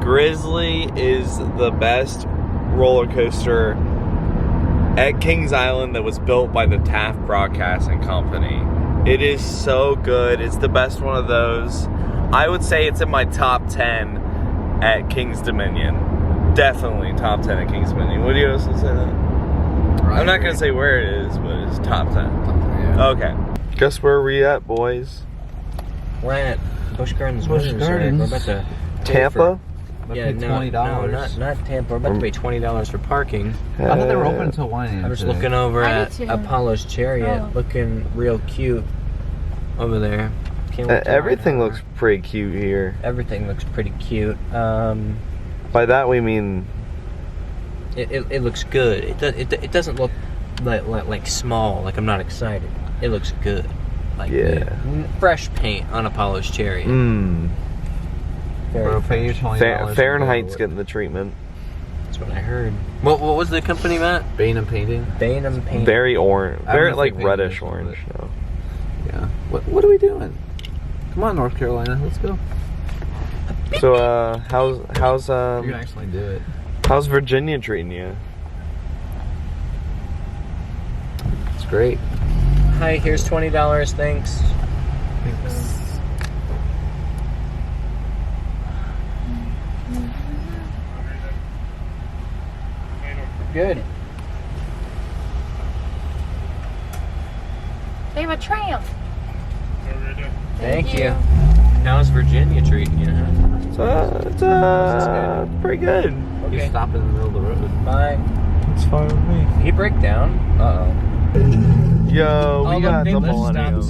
Grizzly is the best roller coaster at Kings Island that was built by the Taft Broadcasting Company. It is so good. It's the best one of those. I would say it's in my top 10 at King's Dominion. Definitely top 10 at King's Dominion. Would you also say that? I'm not gonna say where it is, but it's top 10. Yeah. Okay. Guess where we at, boys? We're at Busch Gardens. Busch Gardens. We're about to Tampa? Yeah, no, $20. no, not Tampa. We're about to pay $20 for parking. I thought they were open until 1 a.m. I'm just looking over I at did too. Apollo's Chariot, Oh. looking real cute over there. Can't wait to Everything ride looks pretty cute here. Everything looks pretty cute. By that we mean It looks good. It doesn't look like small. Like I'm not excited. It looks good. Like Yeah. fresh paint on Apollo's Chariot. Very Bro, pay you fresh. $20. Fahrenheit's getting the treatment. That's what I heard. What was the company, Matt? Bain & Painting. Bain & Paint. Very orange. I don't Very know if like they painted reddish it, orange. but- No. Yeah. What are we doing? Come on, North Carolina. Let's go. So how's You can actually do it. how's Virginia treating you? It's great. Hi, here's $20. Thanks. Good. They have a tram. Thank you. How's Virginia treating you? It's pretty good. You Okay. stop in the middle of the road. Bye. It's fine with me. He break down. Yo, we got the They left Millennium.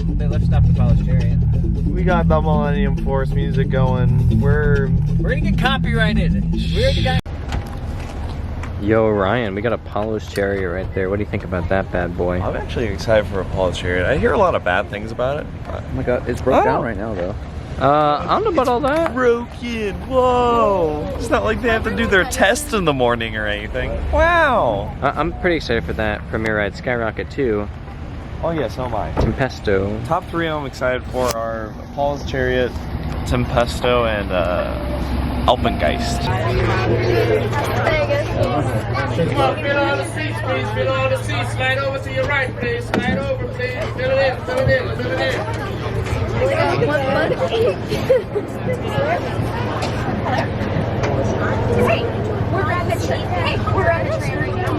stopped Apollo's Chariot. We got the Millennium Force music going. We're gonna get copyrighted. We already got. Yo, Ryan, we got Apollo's Chariot right there. What do you think about that bad boy? I'm actually excited for Apollo's Chariot. I hear a lot of bad things about it. Oh my god, it's broke down right now though. I don't know about all that. Broken. Whoa. It's not like they have to do their test in the morning or anything. Wow. I'm pretty excited for that premiere ride. Skyrocket 2, Oh yeah, so am I. Tempesto. Top 3 I'm excited for are Apollo's Chariot, Tempesto, and Alpengeist. Come on, fill all the seats, please. Fill all the seats. Slide over to your right, please. Slide over, please. Fill it in, fill it in, fill it in. Hey, we're on the train. Hey, we're on the train right now.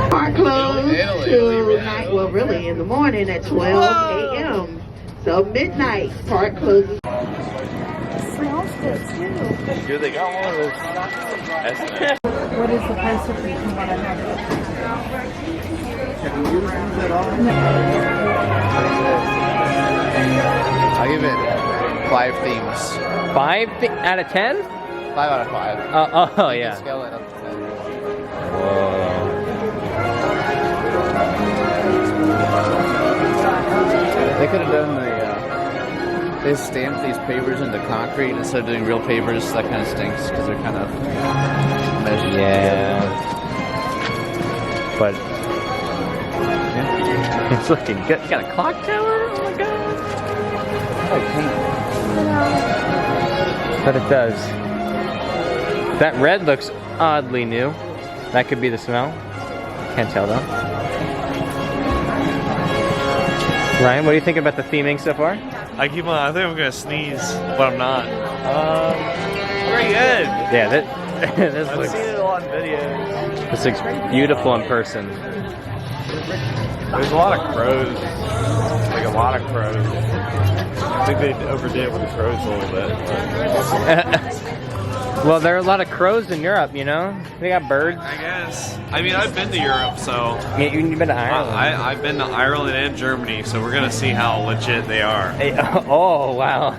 Park closed tonight, well really in the morning at 12 a.m. So midnight, park closes. Smells good too. Dude, they got one of those. What is the price of each one? I'll give it 5 themes. 5 out of 10? 5 out of 5. Oh yeah. Scale it up to 10. They could have done the, they stamped these pavers into concrete instead of doing real pavers. That kind of stinks because they're kind of measured. Yeah. But it's looking good. You got a clock tower? Oh my god. But it does. That red looks oddly new. That could be the smell. Can't tell though. Ryan, what do you think about the theming so far? I think I'm gonna sneeze, but I'm not. Pretty good. Yeah, this I've looks, seen it on videos. this looks beautiful in person. There's a lot of crows. Like a lot of crows. I think they overdid it with the crows a little bit. Well, there are a lot of crows in Europe, you know? They got birds. I guess. I mean, I've been to Europe, so. Yeah, you've been to Ireland. I've been to Ireland and Germany, so we're gonna see how legit they are. Hey, oh, wow.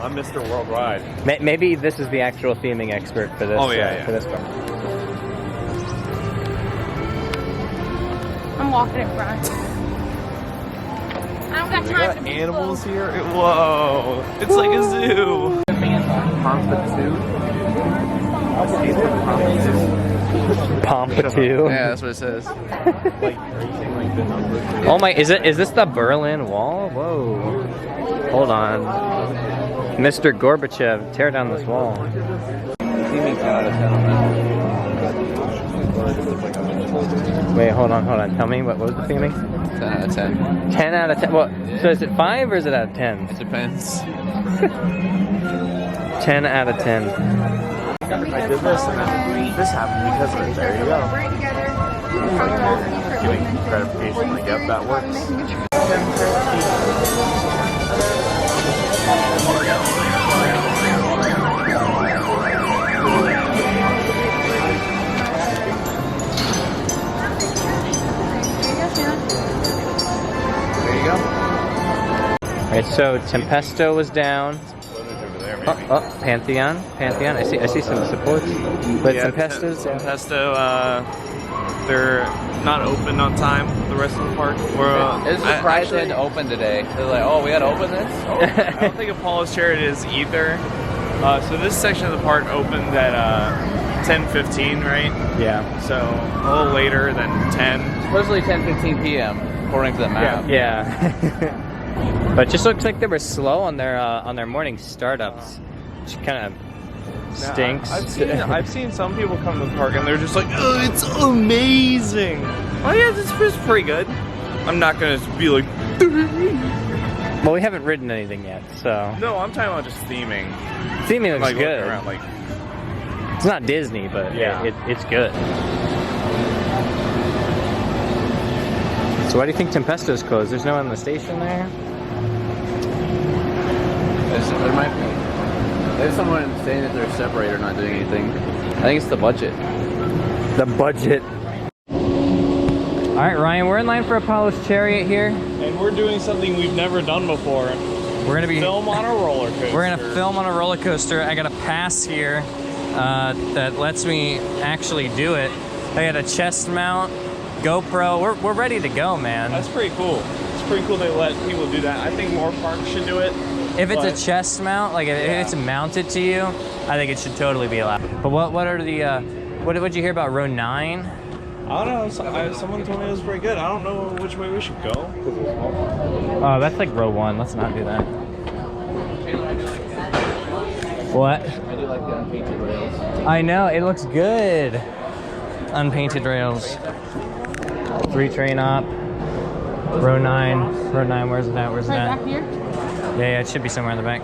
I'm Mr. Worldwide. Maybe this is the actual theming expert for this. Oh, yeah. For this one. I'm walking in front. I don't got We time got to be animals here. Whoa! It's like a zoo. Pompidou. Yeah, that's what it says. Oh my! Is this the Berlin Wall? Whoa! Hold on, Mr. Gorbachev, tear down this wall. Wait, hold on. Tell me, what was the feeling? 10 out of 10. 10 out of 10. Well, so is it 5 or is it out of 10? It depends. 10 out of 10. I did this and then this happened because of it. There you go. Getting gratification, like, yep, that works. There you go. Alright, so Tempesto was down. Oh, Pantheon. I see some supports. But Yeah, Tempesto's down. Tempesto, they're not open on time, the rest of the park. It's surprised they had to open today. They're like, oh, we had to open this? Oh. I don't think Apollo's Chariot is either. So this section of the park opened at 10:15, right? Yeah. So a little later than 10. Supposedly 10:15 p.m. according to the map. Yeah. But it just looks like they were slow on their morning startups, which kind of stinks. I've seen some people come to the park and they're just like, oh, it's amazing. Oh yeah, this is pretty good. I'm not gonna be like. Well, we haven't ridden anything yet, so. No, I'm talking about just theming. Theming looks like, good. Around, like, it's not Disney, but yeah, it's good. So why do you think Tempesto's closed? There's no one in the station there? There might be. There's someone saying that they're separated, not doing anything. I think it's the budget. The budget. Alright, Ryan, we're in line for Apollo's Chariot here. And we're doing something we've never done before. We're gonna be film on a roller coaster. We're gonna film on a roller coaster. I got a pass here that lets me actually do it. I got a chest mount, GoPro. We're ready to go, man. That's pretty cool. It's pretty cool they let people do that. I think more parks should do it. If it's a chest mount, like if it's mounted to you, I think it should totally be allowed. But what are the what'd you hear about row 9? I don't know. Someone told me it was pretty good. I don't know which way we should go. Oh, that's like row 1. Let's not do that. What? I do like the unpainted rails. I know, it looks good. Unpainted rails. 3 train up. Row 9. Row 9, where's it at? Where's it at? Back here? Yeah, it should be somewhere in the back.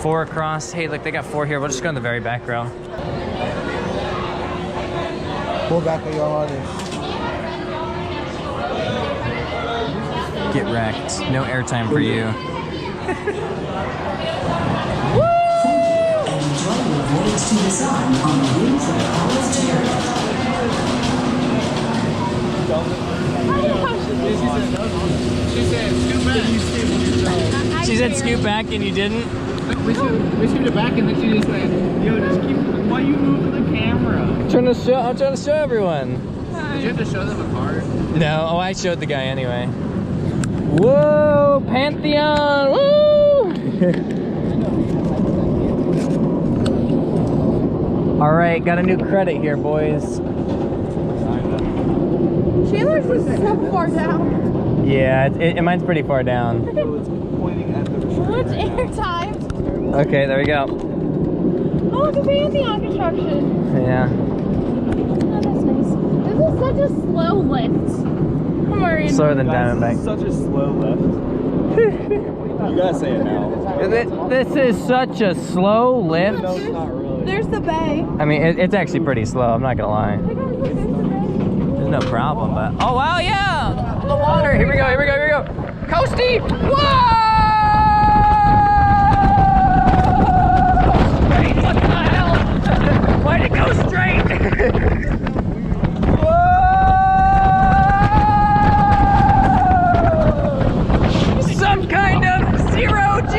4 across. Hey, look, they got 4 here. We'll just go in the very back row. Pull back on your hardest. Get wrecked. No airtime for you. Enjoy your voyage to the sun on the wings of Apollo's Chariot. She said scoot back and you didn't? We scoot it back and then she just like, yo, just keep, why you moving the camera? I'm trying to show everyone. Did you have to show them a card? No, oh, I showed the guy anyway. Whoa, Pantheon, woo! All right, got a new credit here, boys. Chandler's was so far down. Yeah, mine's pretty far down. It's airtime. Okay, there we go. Oh, look at Pantheon construction. Yeah. Oh, that's nice. This is such a slow lift. Come on. Slower than Diamondback. Such a slow lift. You gotta say it now. This is such a slow lift. No, it's not really. There's the bay. I mean, it's actually pretty slow. I'm not gonna lie. There's no problem, but oh wow, yeah, the water. Here we go. Coasty. Whoa! Straight. What the hell? Why'd it go straight? Some kind of zero G!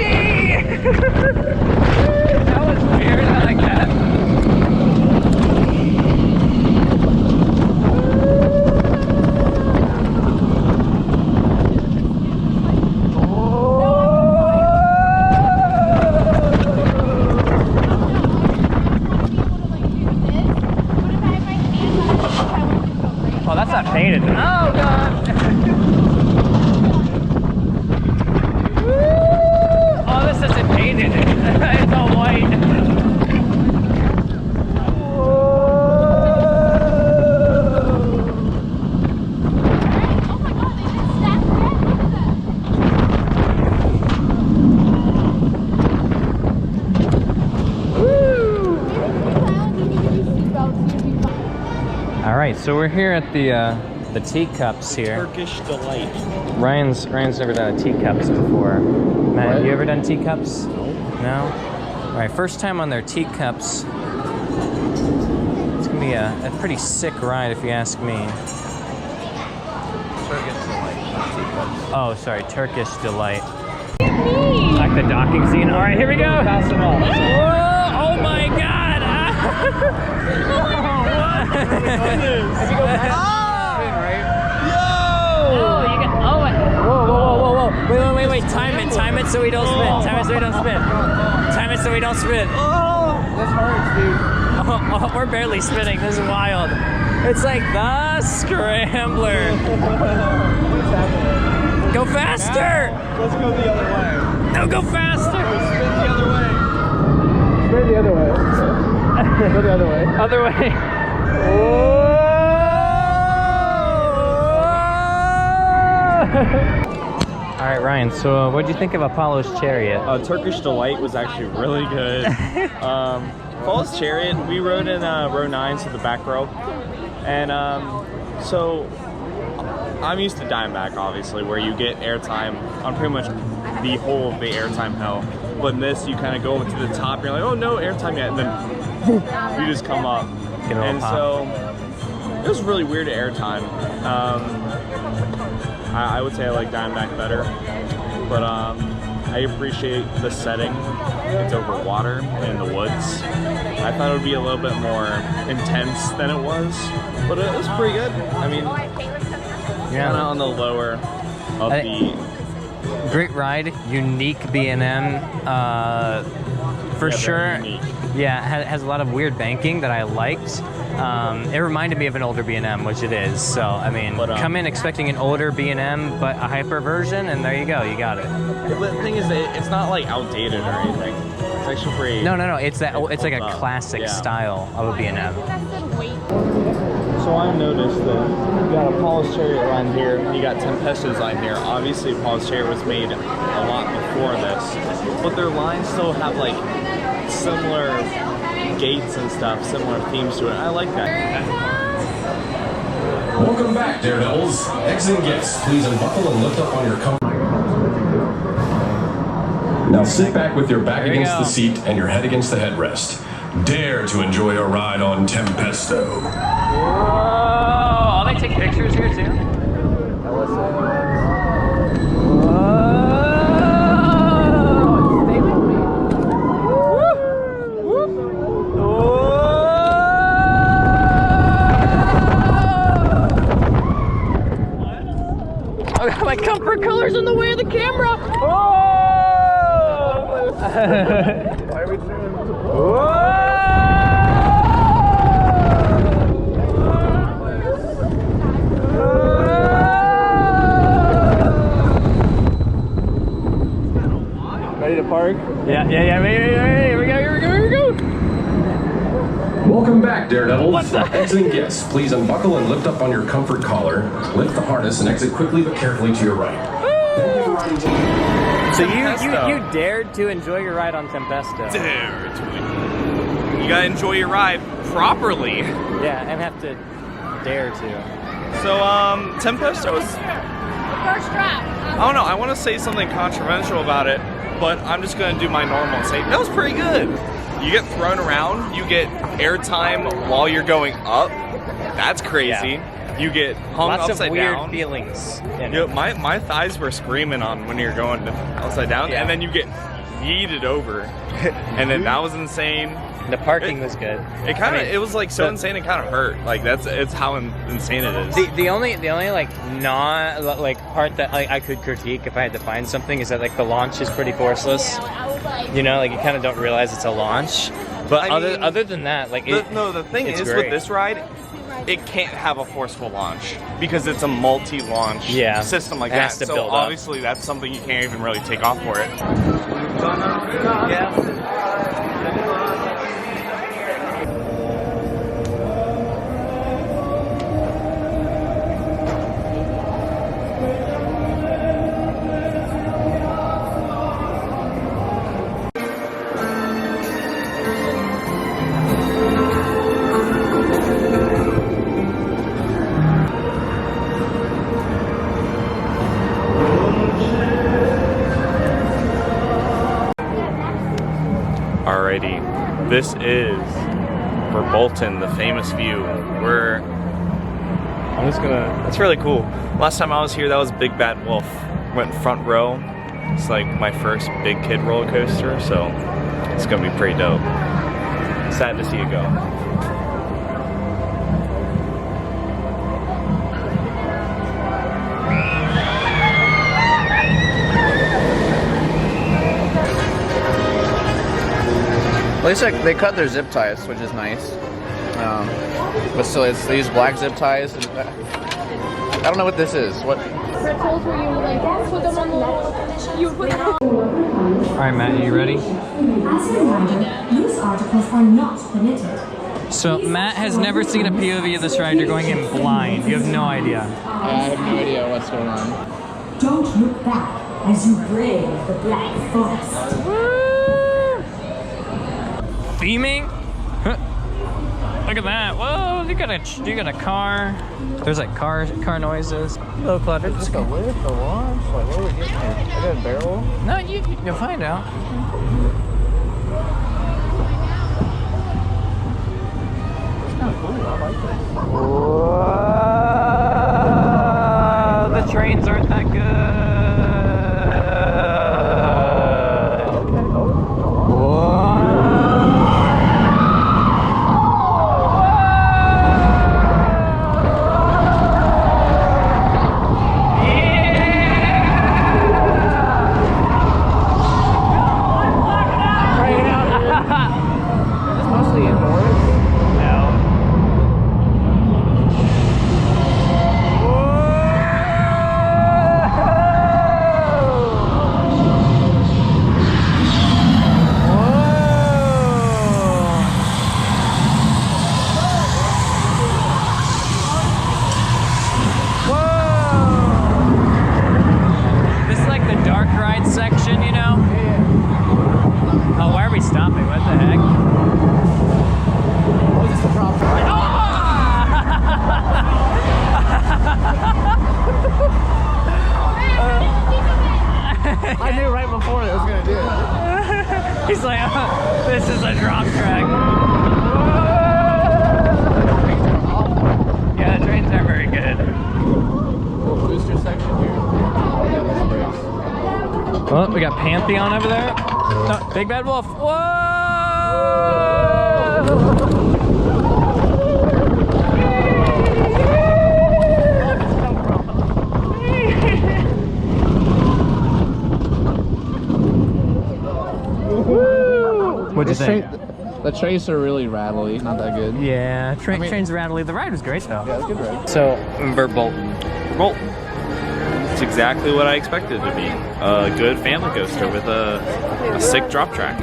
That was weird, I like that. Oh, that's not painted. Oh, God! Oh, this isn't painted. It's all white. right, so we're here at the teacups here. Turkish Delight. Ryan's never done a teacups before. Matt, have you ever done teacups? No? All right, first time on their teacups. It's gonna be a pretty sick ride if you ask me. Turkish Delight, not teacups. Oh, sorry, Turkish Delight. Like the docking scene. All right, here we go. Pass it off. Whoa, oh my God. If you go back, spin, right? Oh, you got, oh, whoa. Wait. Time it so we don't spin. Time it so we don't spin. Time it so we don't spin. Oh, this hurts, dude. Oh, we're barely spinning. This is wild. It's like the scrambler. Go faster. Let's go the other way. No, go faster. Spin the other way. Spin the other way. Go the other way. Other way. All right, Ryan, so what did you think of Apollo's Chariot? Turkish Delight was actually really good. Apollo's Chariot, we rode in row 9, so the back row. And so I'm used to Diamondback, obviously, where you get airtime on pretty much the whole of the airtime hell. But in this, you kind of go to the top, you're like, oh no, airtime yet, and then you just come up. And so it was really weird airtime. I would say I like Diamondback better, but I appreciate the setting. It's over water and in the woods. I thought it would be a little bit more intense than it was, but it was pretty good. I mean, kind of on the lower of the... Great ride, unique B&M, for sure. Unique. Yeah, has a lot of weird banking that I liked. It reminded me of an older B&M, which it is. So, I mean, come in expecting an older B&M, but a hyper version, and there you go, you got it. The thing is, it's not like outdated or anything. It's actually pretty... No, it's like a classic style of a B&M. So I noticed that you got Apollo's Chariot line here, and you got Tempesto's line here. Obviously, Apollo's Chariot was made a lot before this, but their lines still have like similar gates and stuff, similar themes to it. I like that. Welcome back, Daredevils. Exit guests, please unbuckle and lift up on your comfort. Now sit back with your back against the seat and your head against the headrest. Dare to enjoy a ride on Tempesto. Whoa! Oh, they take pictures here too? My comfort color's in the way of the camera. Oh! Why are we doing? Ready to park? Yeah. Here we go. Welcome back, Daredevils. Exiting guests, please unbuckle and lift up on your comfort collar. Lift the harness and exit quickly but carefully to your right. So you dared to enjoy your ride on Tempesto. Dared to. You gotta enjoy your ride properly. Yeah, and have to dare to. So Tempesto was... First drop. I don't know, I want to say something controversial about it, but I'm just gonna do my normal and say, that was pretty good. You get thrown around, you get airtime while you're going up. That's crazy. Yeah. You get hung Lots upside of weird down. feelings. My thighs were screaming on when you're going upside down, and then you get yeeted over, and then that was insane. The parking was good. It kind of it was like so insane it kind of hurt. Like it's how insane it is. The only like part that I could critique if I had to find something is that like the launch is pretty forceless. You know, like you kind of don't realize it's a launch. But other than that, like the thing is great. with this ride, it can't have a forceful launch because it's a multi-launch system like that. So obviously that's something you can't even really take off for it. Yeah. This is Verbolten, the famous view. It's really cool. Last time I was here, that was Big Bad Wolf. Went front row. It's like my first big kid roller coaster, so it's gonna be pretty dope. Sad to see it go. At least they cut their zip ties, which is nice. But still, they use black zip ties. And I don't know what this is. What? Pretzels where you like put them on the you put them on. All right, Matt, are you ready? As a reminder, loose articles are not permitted. So Matt has never seen a POV of this ride. You're going in blind. You have no idea. I have no idea what's going on. Don't look back as you brave the Black Forest. Theming? Look at that. Whoa, you got a car. There's like car noises. Low clutter. Is this a lift, a launch? Like, what are we getting here? I got a barrel? No, you'll find out. It's kind of cool. I like that. Whoa, the trains aren't that good. I knew right before it was going to do it. He's like, oh, this is a drop track. Yeah, the trains aren't very good. Little booster section here. Well, we got Pantheon over there. Oh, Big Bad Wolf. Whoa! What'd you think? The trains are really rattly, not that good. Yeah, train's rattly. The ride was great though. Yeah, it was a good ride. So, Verbolten. It's exactly what I expected it to be. A good family coaster with a sick drop track.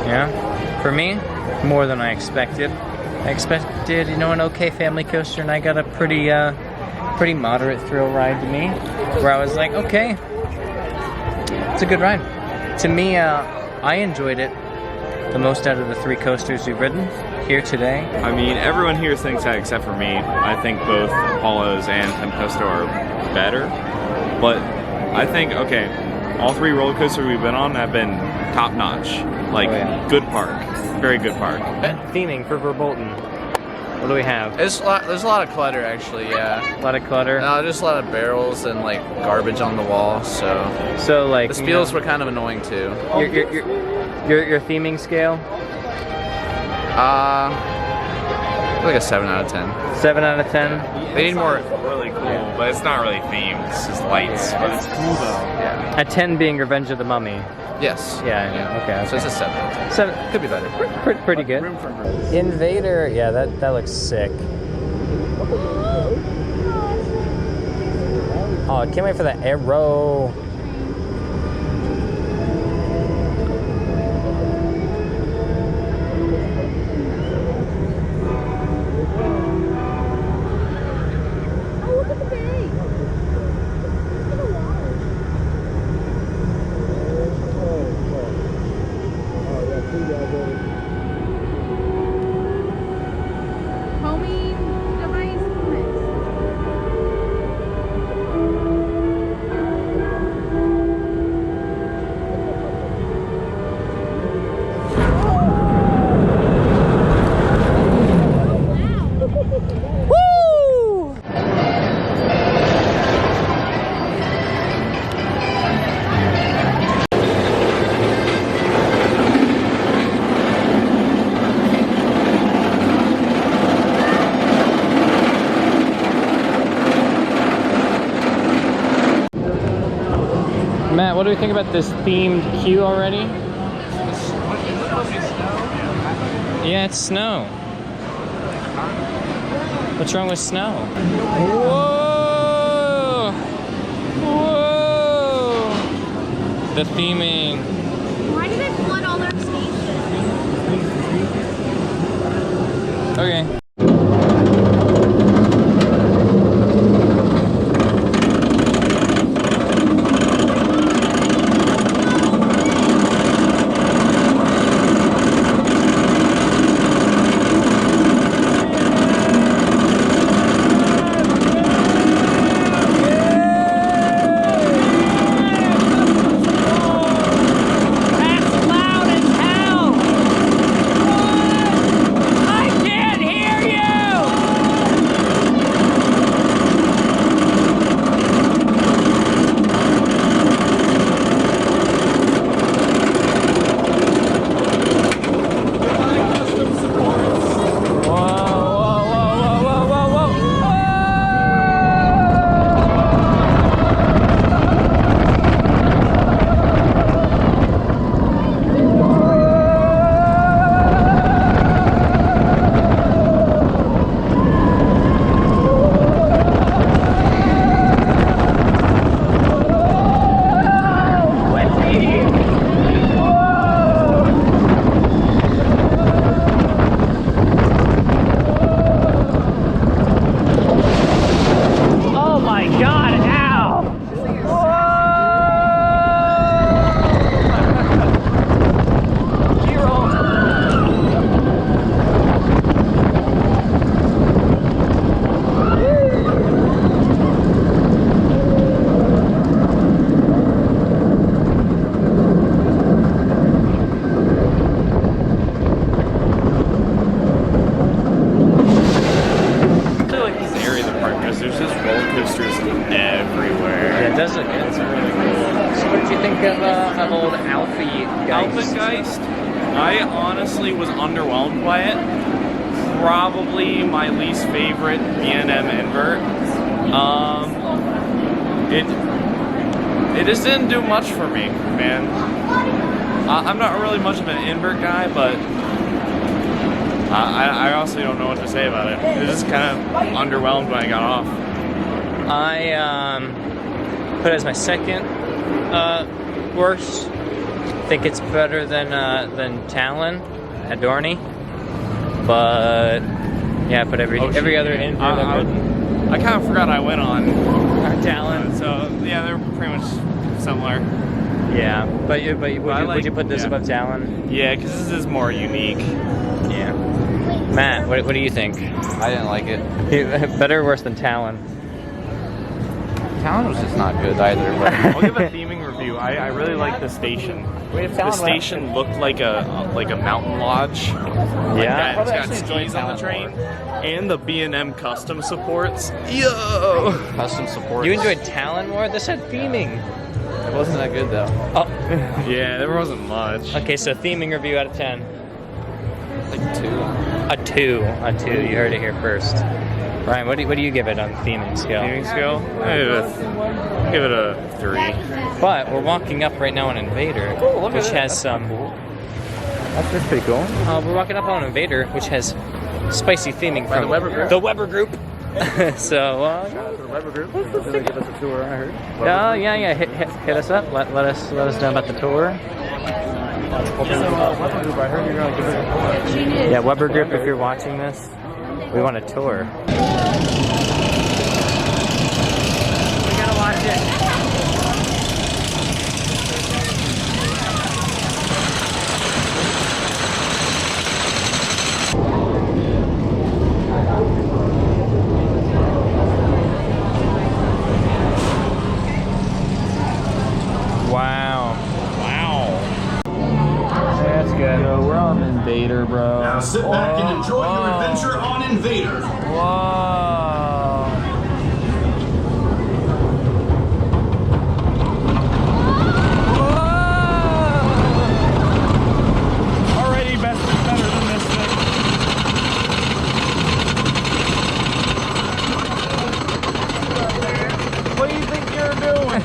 Yeah, for me, more than I expected. I expected, an okay family coaster, and I got a pretty moderate thrill ride to me, where I was like, okay, it's a good ride. To me, I enjoyed it the most out of the 3 coasters we've ridden here today. I mean, everyone here thinks that except for me. I think both Apollo's and Tempesto are better. But I think, okay, all 3 roller coasters we've been on have been top notch. Like, good park. Very good park. Theming for Verbolten. What do we have? There's a lot of clutter, actually, yeah. A lot of clutter? No, just a lot of barrels and, like, garbage on the wall, so like... The spiels were kind of annoying, too. Your theming scale? Like a 7 out of 10. 7 out of 10? They need more really cool, but it's not really themed. It's just lights, but it's cool, though. Yeah. A 10 being Revenge of the Mummy. Yes. Yeah. Okay. So it's a 7 out of 10. 7. Could be better. Pretty good. Invader, yeah, that looks sick. Oh, I can't wait for that arrow. what do we think about this themed queue already? Yeah, it's snow. What's wrong with snow? Whoa! Whoa! The theming. Why did they flood all their stations? Okay. I honestly was underwhelmed by it. Probably my least favorite B&M invert. It just didn't do much for me, man. I'm not really much of an invert guy, but I honestly don't know what to say about it. It was just kind of underwhelmed when I got off. I put it as my second worst. I think it's better than Talon at Dorney, but yeah, I put every other invert. I kind of forgot I went on Talon, so yeah, they're pretty much similar. Yeah, but would you put this above Talon? Yeah, because this is more unique. Yeah. Matt, what do you think? I didn't like it. Better or worse than Talon? Talon was just not good either. But I'll give a theming review. I really like the station. The station looked like a mountain lodge. Yeah. It's got skis on the train. And the B&M custom supports. Yo! Custom supports. You enjoyed Talon more? This had theming. It wasn't that good though. Oh. Yeah, there wasn't much. Okay, so theming review out of 10. Like 2. A 2. A 2. You heard it here first. Ryan, what do you give it on the theming scale? Theming scale? Give it a 3. But we're walking up right now on Invader, which has some. Cool. That's pretty cool. We're walking up on Invader, which has spicy theming from the Weber Group. The Weber Group. So. The Weber Group. They're gonna give us a tour. I heard. Yeah. Hit us up. Let us know about the tour. Weber Group. I heard you're gonna give us a tour. Yeah, Weber Group. If you're watching this, we want a tour. We gotta watch it. Wow. That's good. Yo, we're on Invader, bro. Now sit back and enjoy your adventure on Invader. Whoa. Already better than this thing. What do you think you're doing?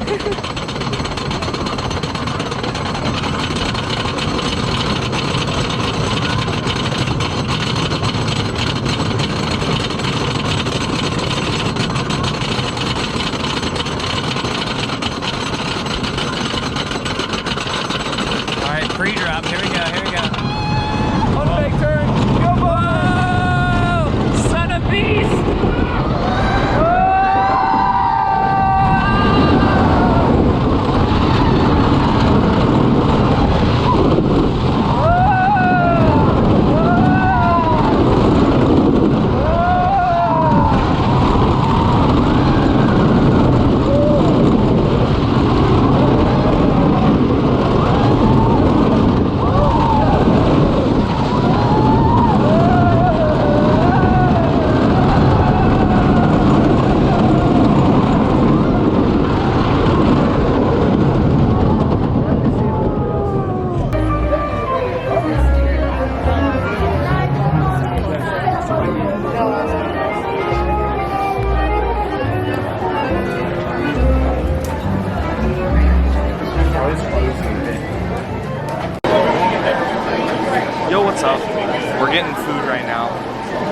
now,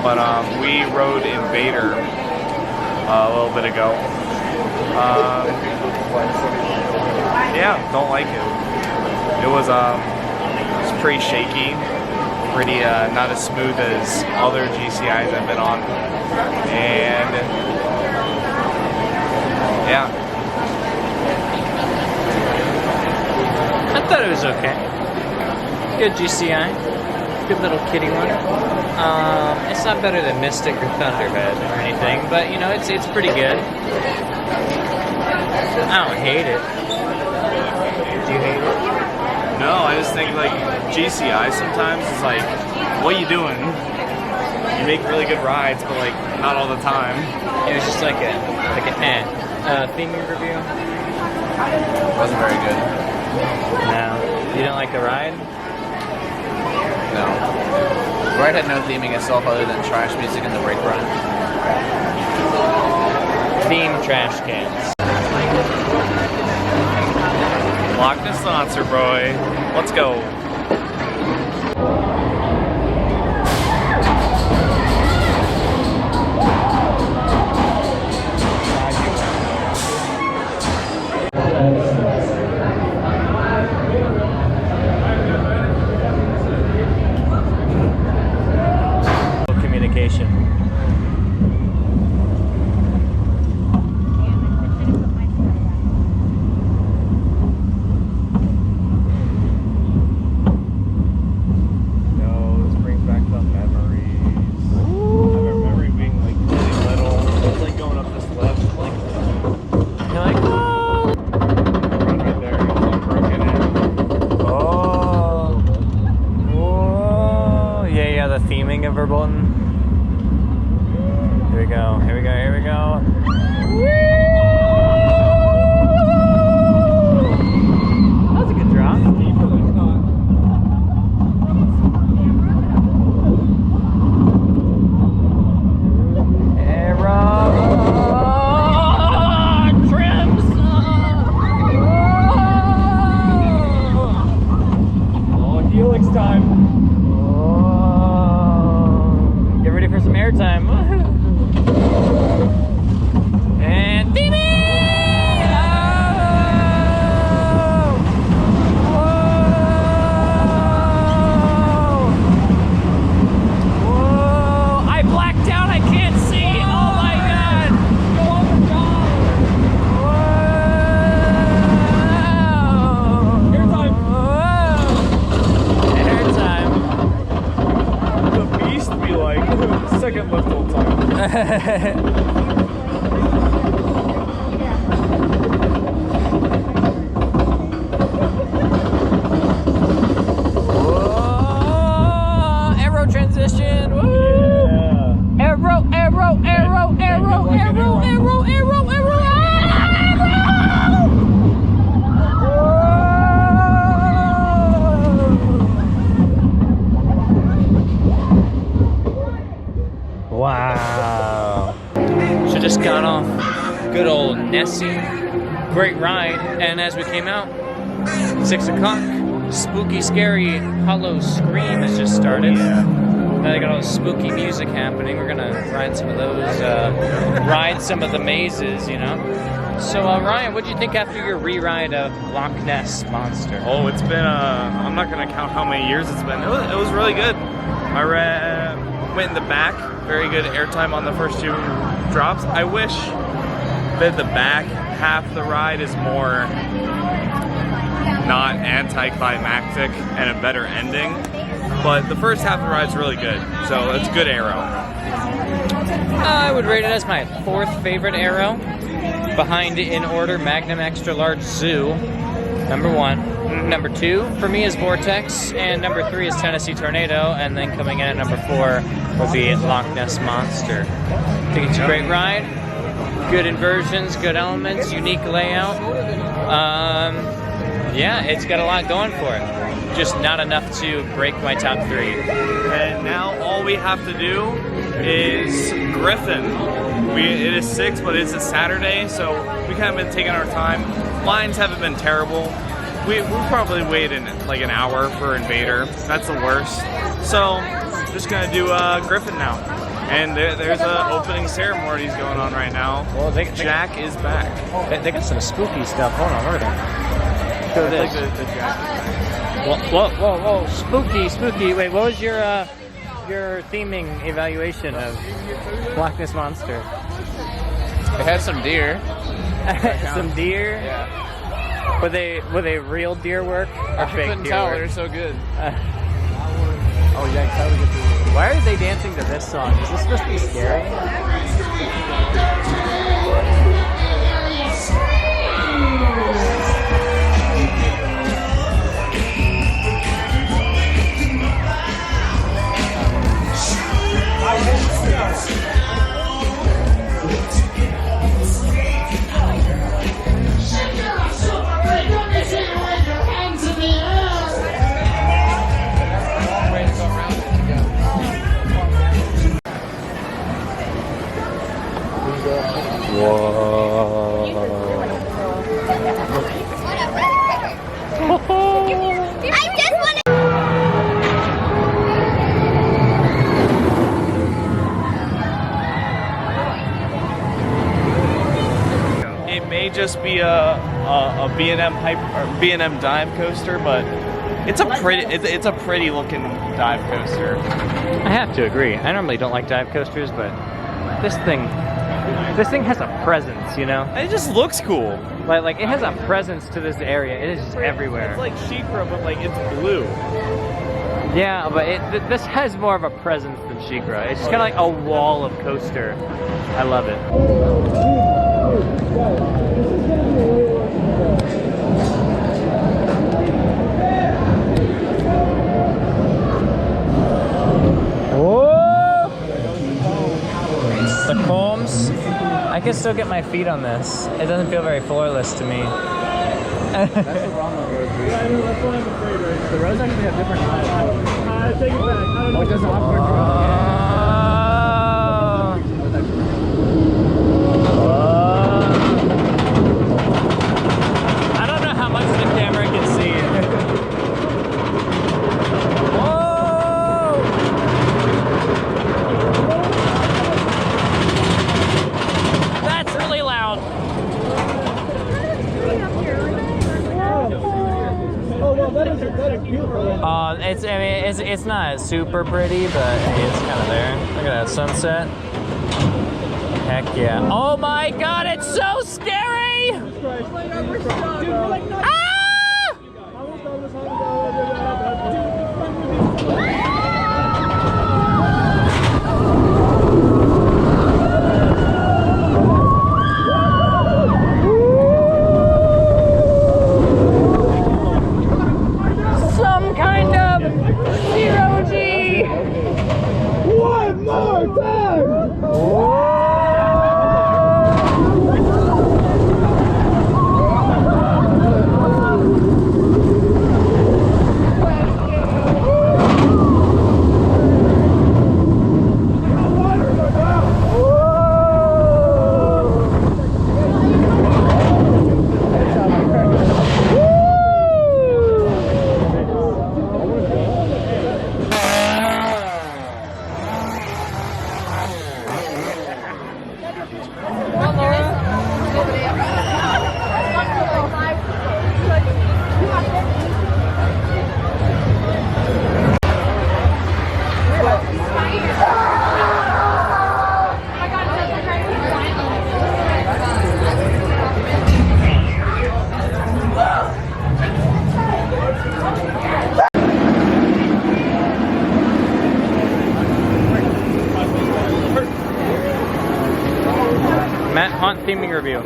but we rode Invader a little bit ago. Yeah, don't like it. It was pretty shaky, pretty not as smooth as other GCIs I've been on, and yeah. I thought it was okay. Good GCI. Good little kitty one. It's not better than Mystic or Thunderhead or anything, but you know, it's pretty good. I don't hate it. Do you hate it? No, I just think like GCI sometimes is like, what are you doing? You make really good rides, but like not all the time. It was just like an theming review. Wasn't very good. No. You didn't like the ride? No. The ride had no theming itself other than trash music and the brake run. Theme trash cans. Loch Ness Monster, boy. Let's go. Communication. Theming of Verbolten. Here we go, here we go, here we go. That was a good drop. Trims! Oh, helix time. For some airtime. And beaming! Oh! Whoa! Whoa! I blacked out. I can't see. Oh my god! Go on the job. Whoa! Airtime. The beast be like. Second left all time. Whoa, arrow transition. Woo. Yeah. Arrow, arrow, arrow, arrow, arrow, arrow, arrow, arrow, Wow. So just got off good old Nessie. Great ride. And as we came out, 6 o'clock, spooky, scary, hollow scream has just started. Now they got all this spooky music happening. We're gonna ride some of those, ride some of the mazes, you know? So Ryan, what did you think after your re-ride of Loch Ness Monster? Oh, it's been, I'm not gonna count how many years it's been. It was really good. I went in the back, very good airtime on the first 2 drops. I wish that the back half of the ride is more not anticlimactic and a better ending, but the first half of the ride is really good, so it's good aero. I would rate it as my 4th favorite aero, behind in order Magnum Extra Large Zoo, number 1. Number 2 for me is Vortex, and number 3 is Tennessee Tornado, and then coming in at number 4 will be Loch Ness Monster. I think it's a great ride, good inversions, good elements, unique layout. Yeah, it's got a lot going for it. Just not enough to break my top 3. And now all we have to do is Griffin. It is 6, but it's a Saturday, so we kind of been taking our time. Lines haven't been terrible. We probably waited like an hour for Invader. That's the worst. So, just gonna do Griffin now. And there's an opening ceremonies going on right now. Well, Jack is back. They got some spooky stuff. Hold on, where are they? Show It's this. like the Jack is Whoa, whoa, whoa, spooky, spooky. Wait, what was your theming evaluation of Loch Ness Monster? It had some deer. Some deer? Yeah. Were they real deer work or I fake couldn't deer tell. work? They were so good. Oh yeah, how would it be? Why are they dancing to this song? Is this supposed to be scary? It may just be a B&M dive coaster, but it's a pretty looking dive coaster. I have to agree. I normally don't like dive coasters, but this thing has a presence, you know? It just looks cool. Like it has a presence to this area. It is just everywhere. It's like Sheikra, but like it's blue. Yeah, but this has more of a presence than Sheikra. It's just kind of like a wall of coaster. I love it. The combs, I can still get my feet on this. It doesn't feel very floorless to me. That's the wrong one, Rose. The roads actually have different heights. Take it back. Oh, it doesn't offer I don't know how much the camera can see. That's really loud. It's not super pretty, but it's kind of there. Look at that sunset. Heck yeah. Oh my god, it's so scary! Ah! Some kind of zero-G! One more time! Matt Hunt theming review.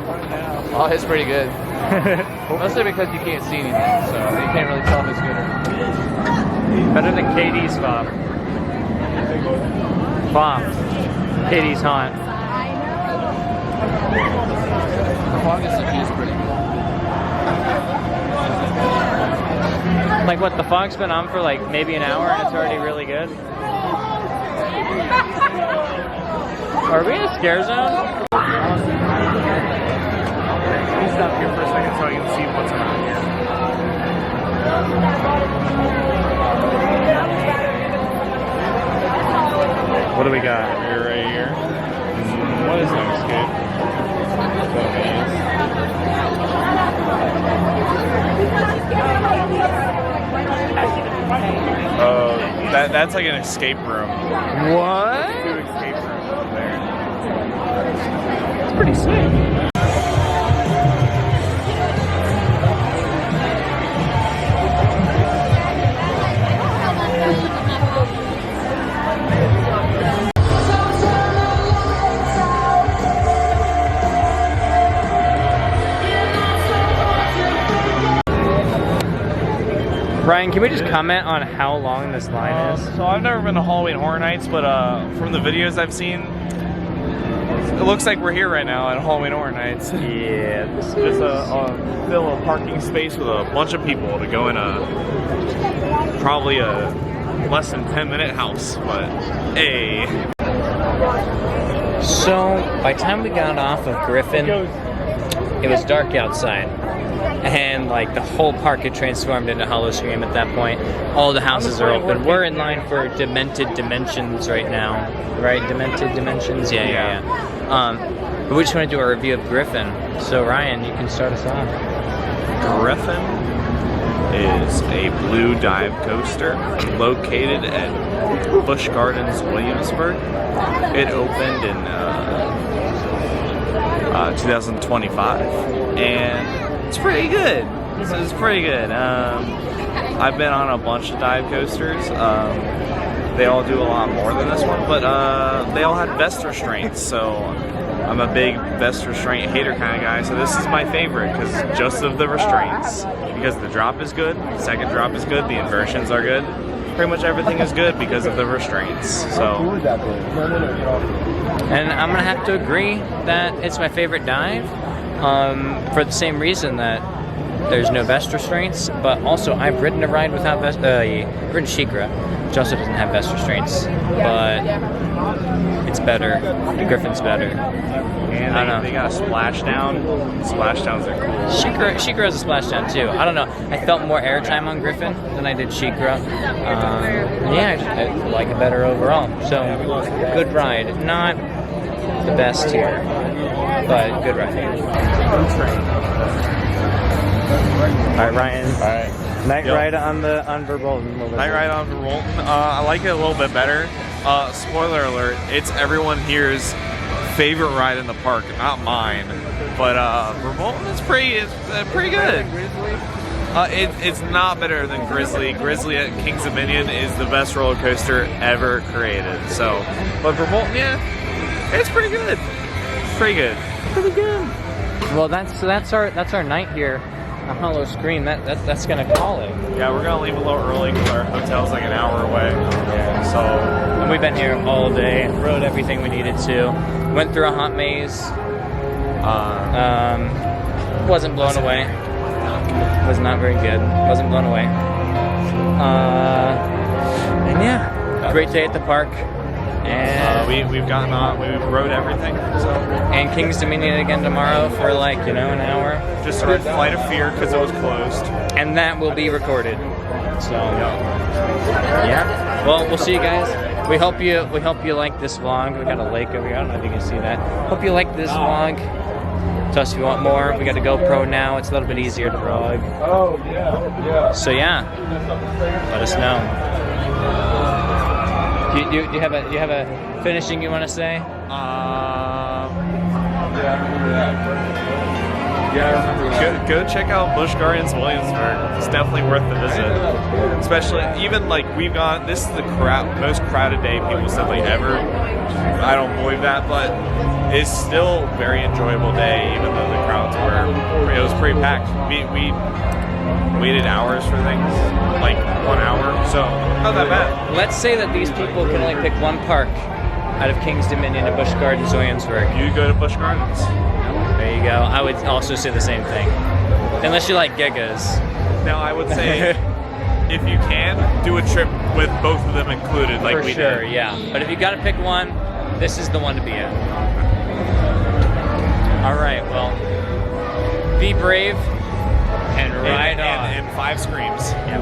Oh, it's pretty good. Mostly because you can't see anything, so you can't really tell if it's good or not. Better than KD's FOB. FOB. KD's Hunt. The fog is pretty good. Like what, the fog's been on for like maybe an hour and it's already really good? Are we in a scare zone? Please stop here for a second so I can see what's around here. What do we got? We're right here. What is no escape? Oh, that's like an escape room. What? 2 escape rooms up there. It's pretty sick. Ryan, can we just comment on how long this line is? So I've never been to Halloween Horror Nights, but from the videos I've seen, it looks like we're here right now at Halloween Horror Nights. Yeah, this is just fill a parking space with a bunch of people to go in probably a less than 10-minute house, but hey. So by the time we got off of Griffin, it was dark outside. And like the whole park had transformed into Hollowscream at that point. All the houses are open. We're in line for Demented Dimensions right now, right? Demented Dimensions, yeah. But we just want to do a review of Griffin. So Ryan, you can start us off. Griffin is a blue dive coaster located at Busch Gardens, Williamsburg. It opened in 2025, and it's pretty good. It's pretty good. I've been on a bunch of dive coasters. They all do a lot more than this one, but they all had vest restraints, so I'm a big vest restraint hater kind of guy, so this is my favorite because just of the restraints. Because the drop is good, the second drop is good, the inversions are good. Pretty much everything is good because of the restraints. So, and I'm gonna have to agree that it's my favorite dive. For the same reason that there's no vest restraints, but also I've ridden a ride without vest, ridden SheiKra, which also doesn't have vest restraints, but it's better. The Griffin's better. And I don't know. They got a splashdown. Splashdowns are cool. SheiKra has a splashdown too. I don't know. I felt more airtime on Griffin than I did SheiKra. Yeah, I like it better overall. So, good ride. Not the best here, but good ride. Alright, Ryan. Alright. Night ride on Verbolten. Night ride on Verbolten. I like it a little bit better. Spoiler alert, it's everyone here's favorite ride in the park, not mine. But Verbolten is pretty good. It's not better than Grizzly. Grizzly at Kings Dominion is the best roller coaster ever created. So, but Verbolten, yeah, it's pretty good. Pretty good. Pretty good. Well, that's our night here. A Hollowscream. That's gonna call it. Yeah, we're gonna leave a little early because our hotel's like an hour away. Yeah. So, and we've been here all day. Rode everything we needed to. Went through a hot maze. Wasn't blown away. Was not very good. Wasn't blown away. And yeah, great day at the park. And we've gotten on. We've rode everything. So. And Kings Dominion again tomorrow for like an hour. Just rode Flight of Fear because it was closed. And that will be recorded. So yeah. Well, we'll see you guys. We hope you like this vlog. We got a lake over here. I don't know if you can see that. Hope you like this vlog. Tell us if you want more. We got a GoPro now. It's a little bit easier to vlog. Oh yeah. So yeah, let us know. Do you have a finishing you want to say? Go check out Busch Gardens, Williamsburg. It's definitely worth the visit. Especially, even like we've gone. This is the most crowded day people said like ever. I don't believe that, but it's still a very enjoyable day, even though the crowds were. It was pretty packed. We waited hours for things, like 1 hour, so not that bad. Let's say that these people can only pick one park out of Kings Dominion and Busch Gardens, Williamsburg. You go to Busch Gardens. There you go. I would also say the same thing. Unless you like Gigas. Now, I would say, if you can, do a trip with both of them included, like we did. For sure, yeah. But if you got to pick one, this is the one to be in. All right, well, be brave and ride on. And 5 screams. Yeah,